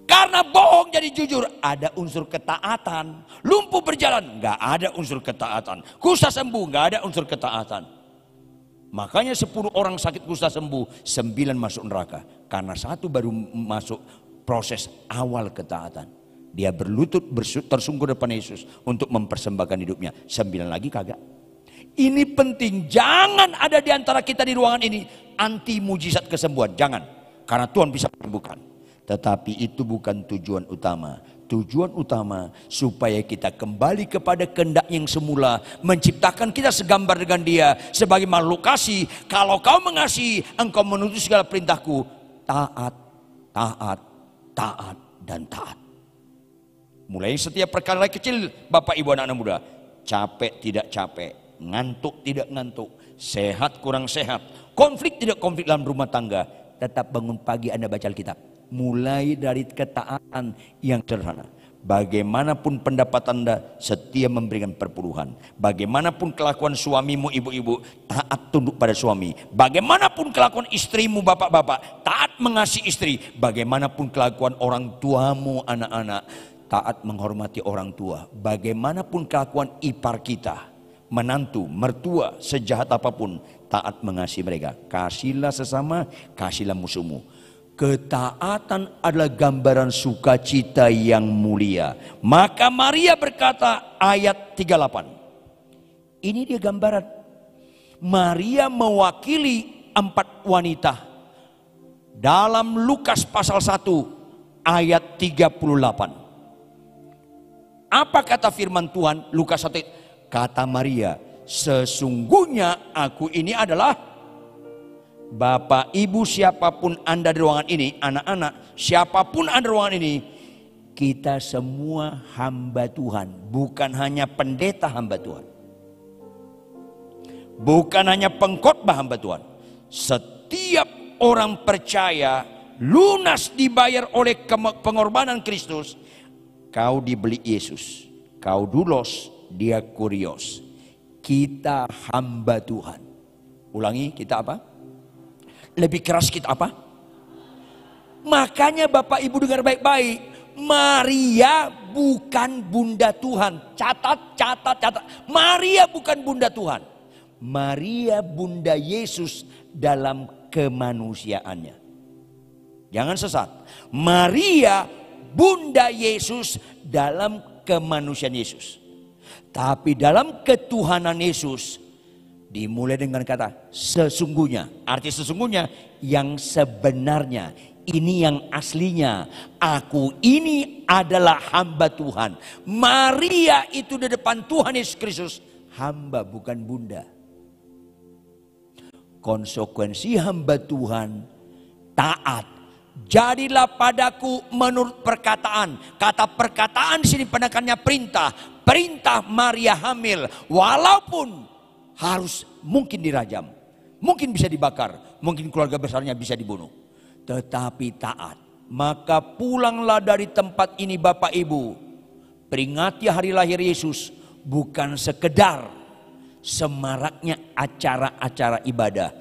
Karena bohong Bohong jadi jujur, ada unsur ketaatan. Lumpuh berjalan, nggak ada unsur ketaatan. Kusta sembuh, nggak ada unsur ketaatan. Makanya 10 orang sakit kusta sembuh, 9 masuk neraka. Karena 1 baru masuk proses awal ketaatan. Dia berlutut tersungkur depan Yesus untuk mempersembahkan hidupnya. 9 lagi kagak. Ini penting, jangan ada di antara kita di ruangan ini anti mujizat kesembuhan, jangan. Karena Tuhan bisa menyembuhkan. Tetapi itu bukan tujuan utama. Tujuan utama supaya kita kembali kepada kehendak yang semula, menciptakan kita segambar dengan Dia sebagai makhluk kasih. Kalau kau mengasihi, engkau menuruti segala perintahku. Taat, taat, taat, dan taat. Mulai setiap perkara kecil, Bapak Ibu anak-anak muda, capek tidak capek, ngantuk tidak ngantuk, sehat kurang sehat, konflik tidak konflik dalam rumah tangga, tetap bangun pagi Anda baca Alkitab. Mulai dari ketaatan yang sederhana. Bagaimanapun pendapat Anda, setia memberikan perpuluhan. Bagaimanapun kelakuan suamimu, ibu-ibu, taat tunduk pada suami. Bagaimanapun kelakuan istrimu, bapak-bapak, taat mengasihi istri. Bagaimanapun kelakuan orang tuamu, anak-anak, taat menghormati orang tua. Bagaimanapun kelakuan ipar kita, menantu, mertua, sejahat apapun, taat mengasihi mereka. Kasihlah sesama, kasihlah musuhmu. Ketaatan adalah gambaran sukacita yang mulia. Maka Maria berkata, ayat 38. Ini dia gambaran. Maria mewakili 4 wanita. Dalam Lukas pasal 1 ayat 38. Apa kata firman Tuhan Lukas 1? Kata Maria, sesungguhnya aku ini adalah, Bapak, Ibu, siapapun Anda di ruangan ini, anak-anak, siapapun Anda di ruangan ini, kita semua hamba Tuhan. Bukan hanya pendeta hamba Tuhan. Bukan hanya pengkhotbah hamba Tuhan. Setiap orang percaya, lunas dibayar oleh pengorbanan Kristus. Kau dibeli Yesus, kau doulos, dia kurios. Kita hamba Tuhan. Ulangi, kita apa? Lebih keras kita apa? Makanya Bapak Ibu dengar baik-baik. Maria bukan bunda Tuhan. Catat, catat, catat. Maria bukan bunda Tuhan. Maria bunda Yesus dalam kemanusiaannya. Jangan sesat. Maria bunda Yesus dalam kemanusiaan Yesus. Tapi dalam ketuhanan Yesus, dimulai dengan kata sesungguhnya. Arti sesungguhnya yang sebenarnya. Ini yang aslinya. Aku ini adalah hamba Tuhan. Maria itu di depan Tuhan Yesus Kristus hamba, bukan bunda. Konsekuensi hamba Tuhan taat. Jadilah padaku menurut perkataan. Kata perkataan di sini penekannya perintah. Perintah Maria hamil. Walaupun harus mungkin dirajam, mungkin bisa dibakar, mungkin keluarga besarnya bisa dibunuh, tetapi taat. Maka pulanglah dari tempat ini Bapak Ibu, peringati hari lahir Yesus, bukan sekedar semaraknya acara-acara ibadah,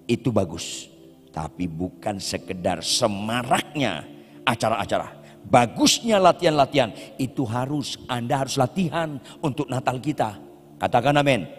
itu bagus, tapi bukan sekedar semaraknya acara-acara. Bagusnya latihan-latihan itu Anda harus latihan untuk Natal kita. Katakan amin.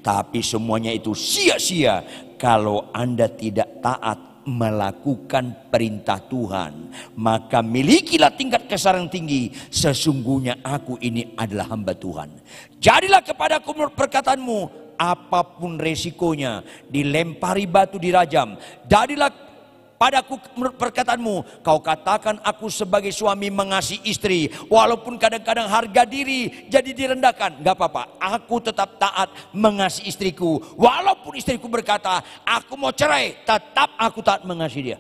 Tapi semuanya itu sia-sia kalau Anda tidak taat melakukan perintah Tuhan. Maka milikilah tingkat kesabaran tinggi. Sesungguhnya aku ini adalah hamba Tuhan. Jadilah kepadaku menurut perkataanmu, apapun resikonya, dilempari batu, dirajam. Jadilah padaku menurut perkataanmu. Kau katakan aku sebagai suami mengasihi istri, walaupun kadang-kadang harga diri jadi direndahkan, gak apa-apa, aku tetap taat mengasihi istriku. Walaupun istriku berkata aku mau cerai, tetap aku taat mengasihi dia.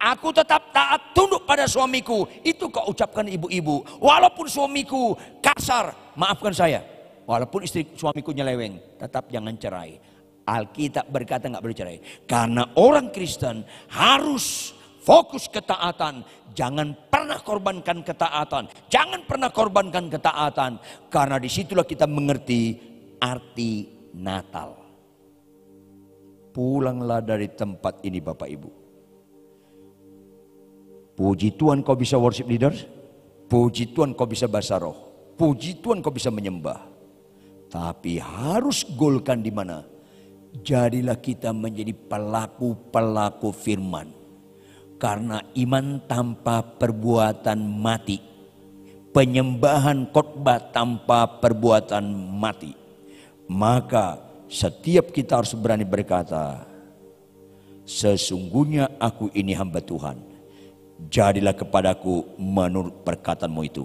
Aku tetap taat tunduk pada suamiku. Itu kau ucapkan ibu-ibu. Walaupun suamiku kasar, maafkan saya. Walaupun suamiku nyeleweng, tetap jangan cerai. Alkitab berkata nggak boleh cerai. Karena orang Kristen harus fokus ketaatan. Jangan pernah korbankan ketaatan. Jangan pernah korbankan ketaatan. Karena disitulah kita mengerti arti Natal. Pulanglah dari tempat ini Bapak Ibu. Puji Tuhan kau bisa worship leader. Puji Tuhan kau bisa bahasa roh. Puji Tuhan kau bisa menyembah. Tapi harus golkan di mana? Jadilah kita menjadi pelaku-pelaku firman. Karena iman tanpa perbuatan mati. Penyembahan khotbah tanpa perbuatan mati. Maka setiap kita harus berani berkata, sesungguhnya aku ini hamba Tuhan. Jadilah kepadaku menurut perkataanmu itu.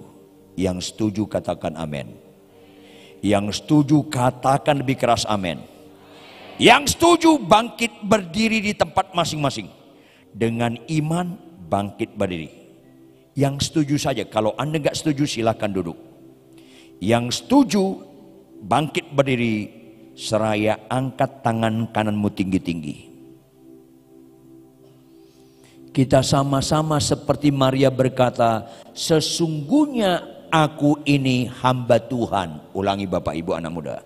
Yang setuju katakan amin. Yang setuju katakan lebih keras amin. Yang setuju bangkit berdiri di tempat masing-masing. Dengan iman bangkit berdiri. Yang setuju saja. Kalau Anda nggak setuju silakan duduk. Yang setuju bangkit berdiri. Seraya angkat tangan kananmu tinggi-tinggi. Kita sama-sama seperti Maria berkata, sesungguhnya aku ini hamba Tuhan. Ulangi Bapak Ibu anak muda.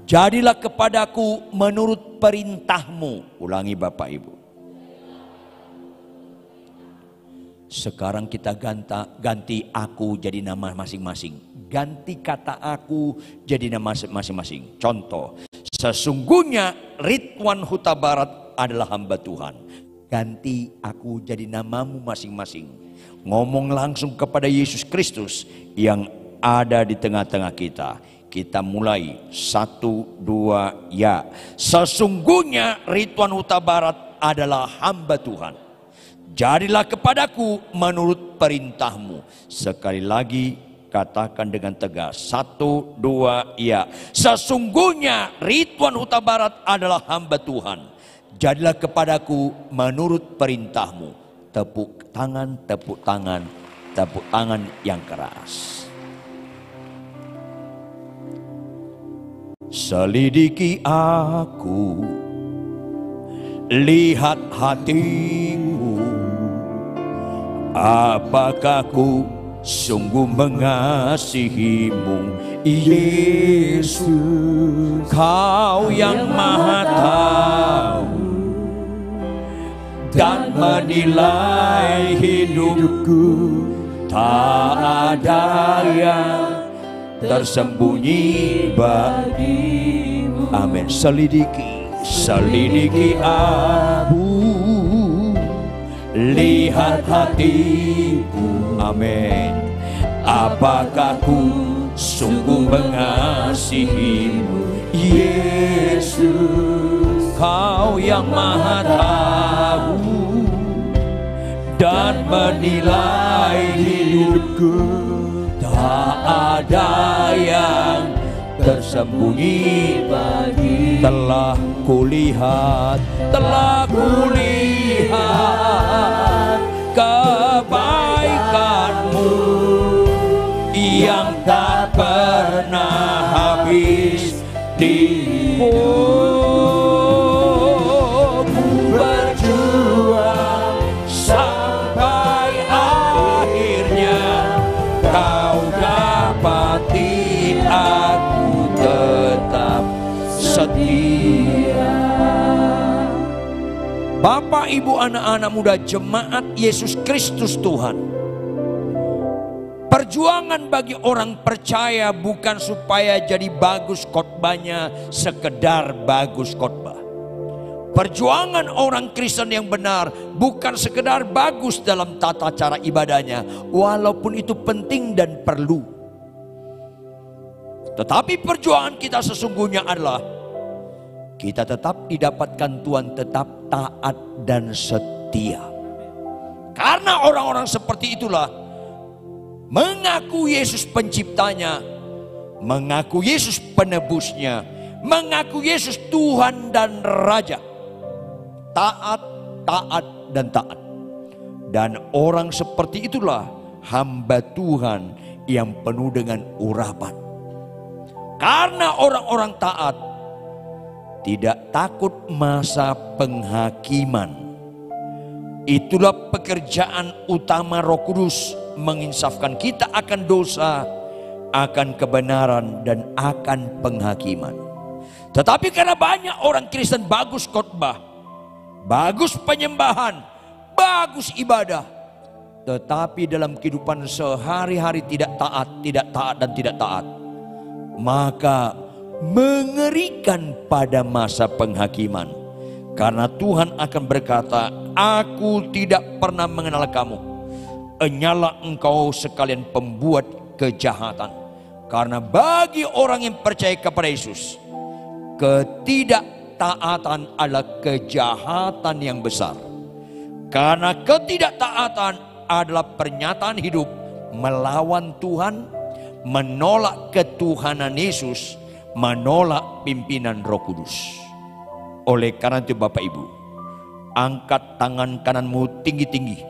Jadilah kepadaku menurut perintahmu. Ulangi Bapak Ibu. Sekarang kita ganti aku jadi nama masing-masing. Ganti kata aku jadi nama masing-masing. Contoh. Sesungguhnya Ridwan Huta Barat adalah hamba Tuhan. Ganti aku jadi namamu masing-masing. Ngomong langsung kepada Yesus Kristus yang ada di tengah-tengah kita. Kita mulai 1, 2, ya. Sesungguhnya Ridwan Huta Barat adalah hamba Tuhan. Jadilah kepadaku menurut perintahmu. Sekali lagi. Katakan dengan tegas. 1, 2, ya. Sesungguhnya Ridwan Huta Barat adalah hamba Tuhan. Jadilah kepadaku menurut perintahmu. Tepuk tangan, tepuk tangan, tepuk tangan yang keras. Selidiki aku, lihat hatiku, apakah ku sungguh mengasihimu, Yesus. Kau yang maha tahu dan menilai hidupku. Tak ada yang tersembunyi bagimu. Amin. Selidiki aku, lihat hatiku. Amin. Apakah ku sungguh mengasihimu, Yesus. Kau yang maha tahu dan menilai hidupku. Tak ada yang tersembunyi bagi. Telah kulihat kebaikanmu yang tak pernah habis di ku berjuang sampai akhirnya kau dapati aku tetap setia. Bapak, Ibu, anak-anak muda jemaat Yesus Kristus Tuhan. Perjuangan bagi orang percaya bukan supaya jadi bagus khotbahnya, sekedar bagus khotbah. Perjuangan orang Kristen yang benar bukan sekedar bagus dalam tata cara ibadahnya, walaupun itu penting dan perlu. Tetapi perjuangan kita sesungguhnya adalah kita tetap didapatkan Tuhan, tetap taat dan setia. Karena orang-orang seperti itulah mengaku Yesus penciptanya, mengaku Yesus penebusnya, mengaku Yesus Tuhan dan Raja. Taat, taat, dan taat. Dan orang seperti itulah hamba Tuhan yang penuh dengan urapan. Karena orang-orang taat tidak takut masa penghakiman. Itulah pekerjaan utama Roh Kudus, menginsafkan kita akan dosa, akan kebenaran, dan akan penghakiman. Tetapi karena banyak orang Kristen bagus khotbah, bagus penyembahan, bagus ibadah, tetapi dalam kehidupan sehari-hari tidak taat, dan tidak taat, maka mengerikan pada masa penghakiman. Karena Tuhan akan berkata, aku tidak pernah mengenal kamu, enyalah engkau sekalian pembuat kejahatan. Karena bagi orang yang percaya kepada Yesus, ketidaktaatan adalah kejahatan yang besar. Karena ketidaktaatan adalah pernyataan hidup melawan Tuhan, menolak ketuhanan Yesus, menolak pimpinan Roh Kudus. Oleh karena itu Bapak Ibu, angkat tangan kananmu tinggi-tinggi,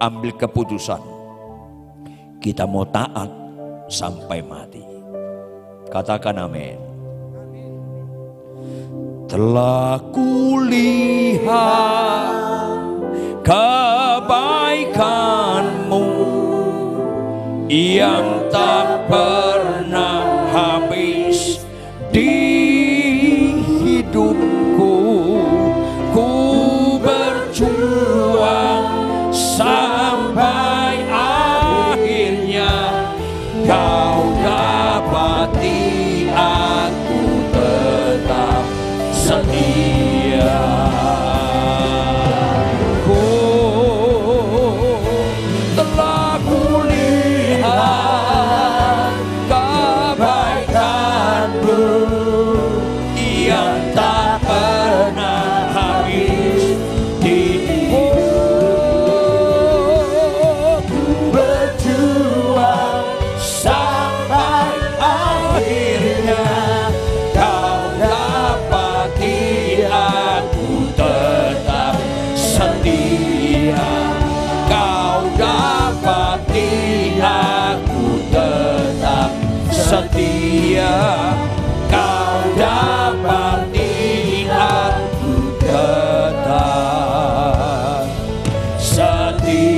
ambil keputusan, kita mau taat sampai mati. Katakan amin. Telah kulihat kebaikanmu yang tak pernah habis di hidupku. Ku berjuang sampai akhirnya kau dapati aku tetap setia. Telah kulihat kebaikanmu yang tak pernah habis di hidupku. Berjuang sampai akhirnya kau dapati aku tetap setia. Kau dapati aku tetap setia. Kau dapati aku tetap setia.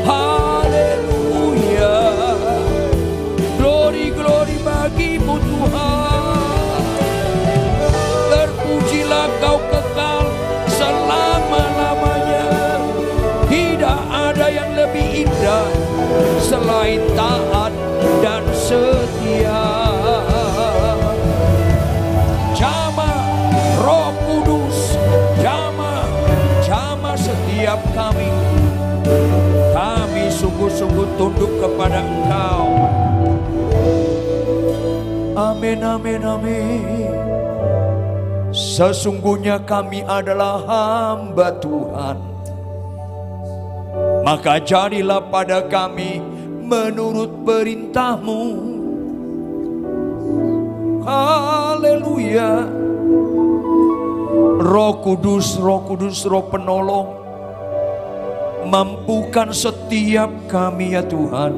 Haleluya. Glory, glory bagimu Tuhan. Terpujilah kau kekal selama-lamanya. Tidak ada yang lebih indah selain taat dan setia. Jamah Roh Kudus, jamah setiap kami. Kami sungguh-sungguh tunduk kepada Engkau. Amin, amin, amin. Sesungguhnya kami adalah hamba Tuhan, maka jadilah pada kami menurut perintah-Mu. Haleluya. Roh Kudus, Roh penolong, mampukan setiap kami ya Tuhan.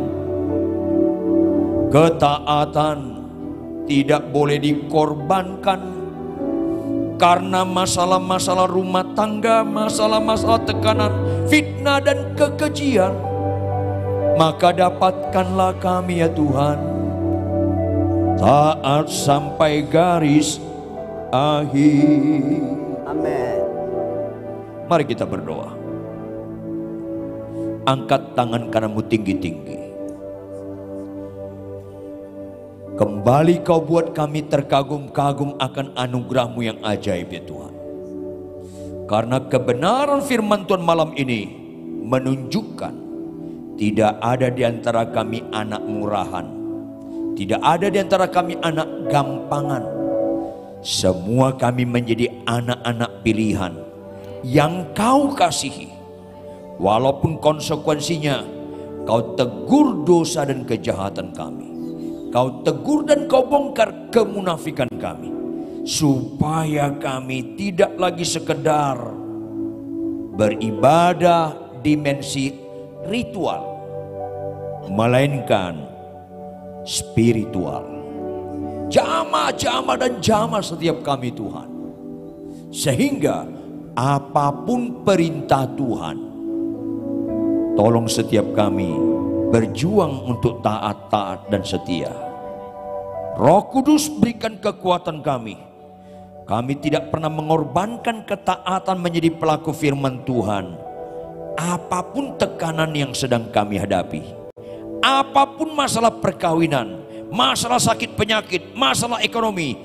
Ketaatan tidak boleh dikorbankan karena masalah-masalah rumah tangga, masalah-masalah tekanan, fitnah dan kekejian. Maka dapatkanlah kami ya Tuhan taat sampai garis akhir. Amin. Mari kita berdoa. Angkat tangan kananmu tinggi-tinggi. Kembali kau buat kami terkagum-kagum akan anugerah-Mu yang ajaib ya Tuhan. Karena kebenaran firman Tuhan malam ini menunjukkan tidak ada di antara kami anak murahan, tidak ada di antara kami anak gampangan. Semua kami menjadi anak-anak pilihan yang Kau kasihi. Walaupun konsekuensinya Kau tegur dosa dan kejahatan kami, Kau tegur dan Kau bongkar kemunafikan kami, supaya kami tidak lagi sekedar beribadah dimensi ritual, melainkan spiritual. Jamah-jamah dan jamah setiap kami Tuhan, sehingga apapun perintah Tuhan, tolong setiap kami berjuang untuk taat dan setia. Roh Kudus berikan kekuatan kami. Kami tidak pernah mengorbankan ketaatan menjadi pelaku firman Tuhan. Apapun tekanan yang sedang kami hadapi, apapun masalah perkawinan, masalah sakit penyakit, masalah ekonomi,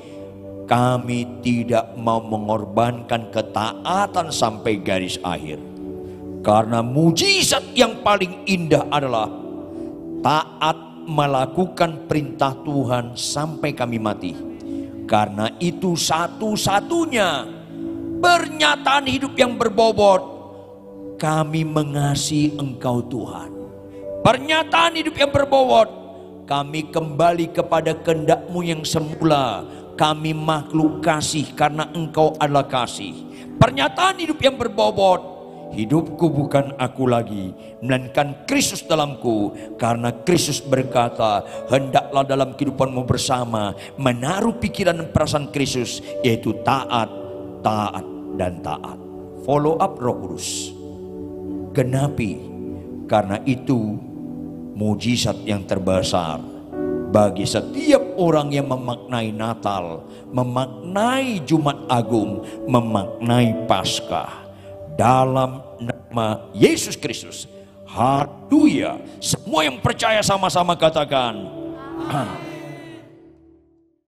kami tidak mau mengorbankan ketaatan sampai garis akhir. Karena mujizat yang paling indah adalah taat melakukan perintah Tuhan sampai kami mati. Karena itu satu-satunya pernyataan hidup yang berbobot, kami mengasihi Engkau Tuhan. Pernyataan hidup yang berbobot, kami kembali kepada kehendak-Mu yang semula. Kami makhluk kasih karena Engkau adalah kasih. Pernyataan hidup yang berbobot, hidupku bukan aku lagi, melainkan Kristus dalamku. Karena Kristus berkata, hendaklah dalam kehidupanmu bersama menaruh pikiran dan perasaan Kristus, yaitu taat, taat, dan taat. Follow up Roh Kudus. Genapi, karena itu mujizat yang terbesar bagi setiap orang yang memaknai Natal, memaknai Jumat Agung, memaknai Paskah. Dalam nama Yesus Kristus. Haleluya. Semua yang percaya sama-sama katakan amin.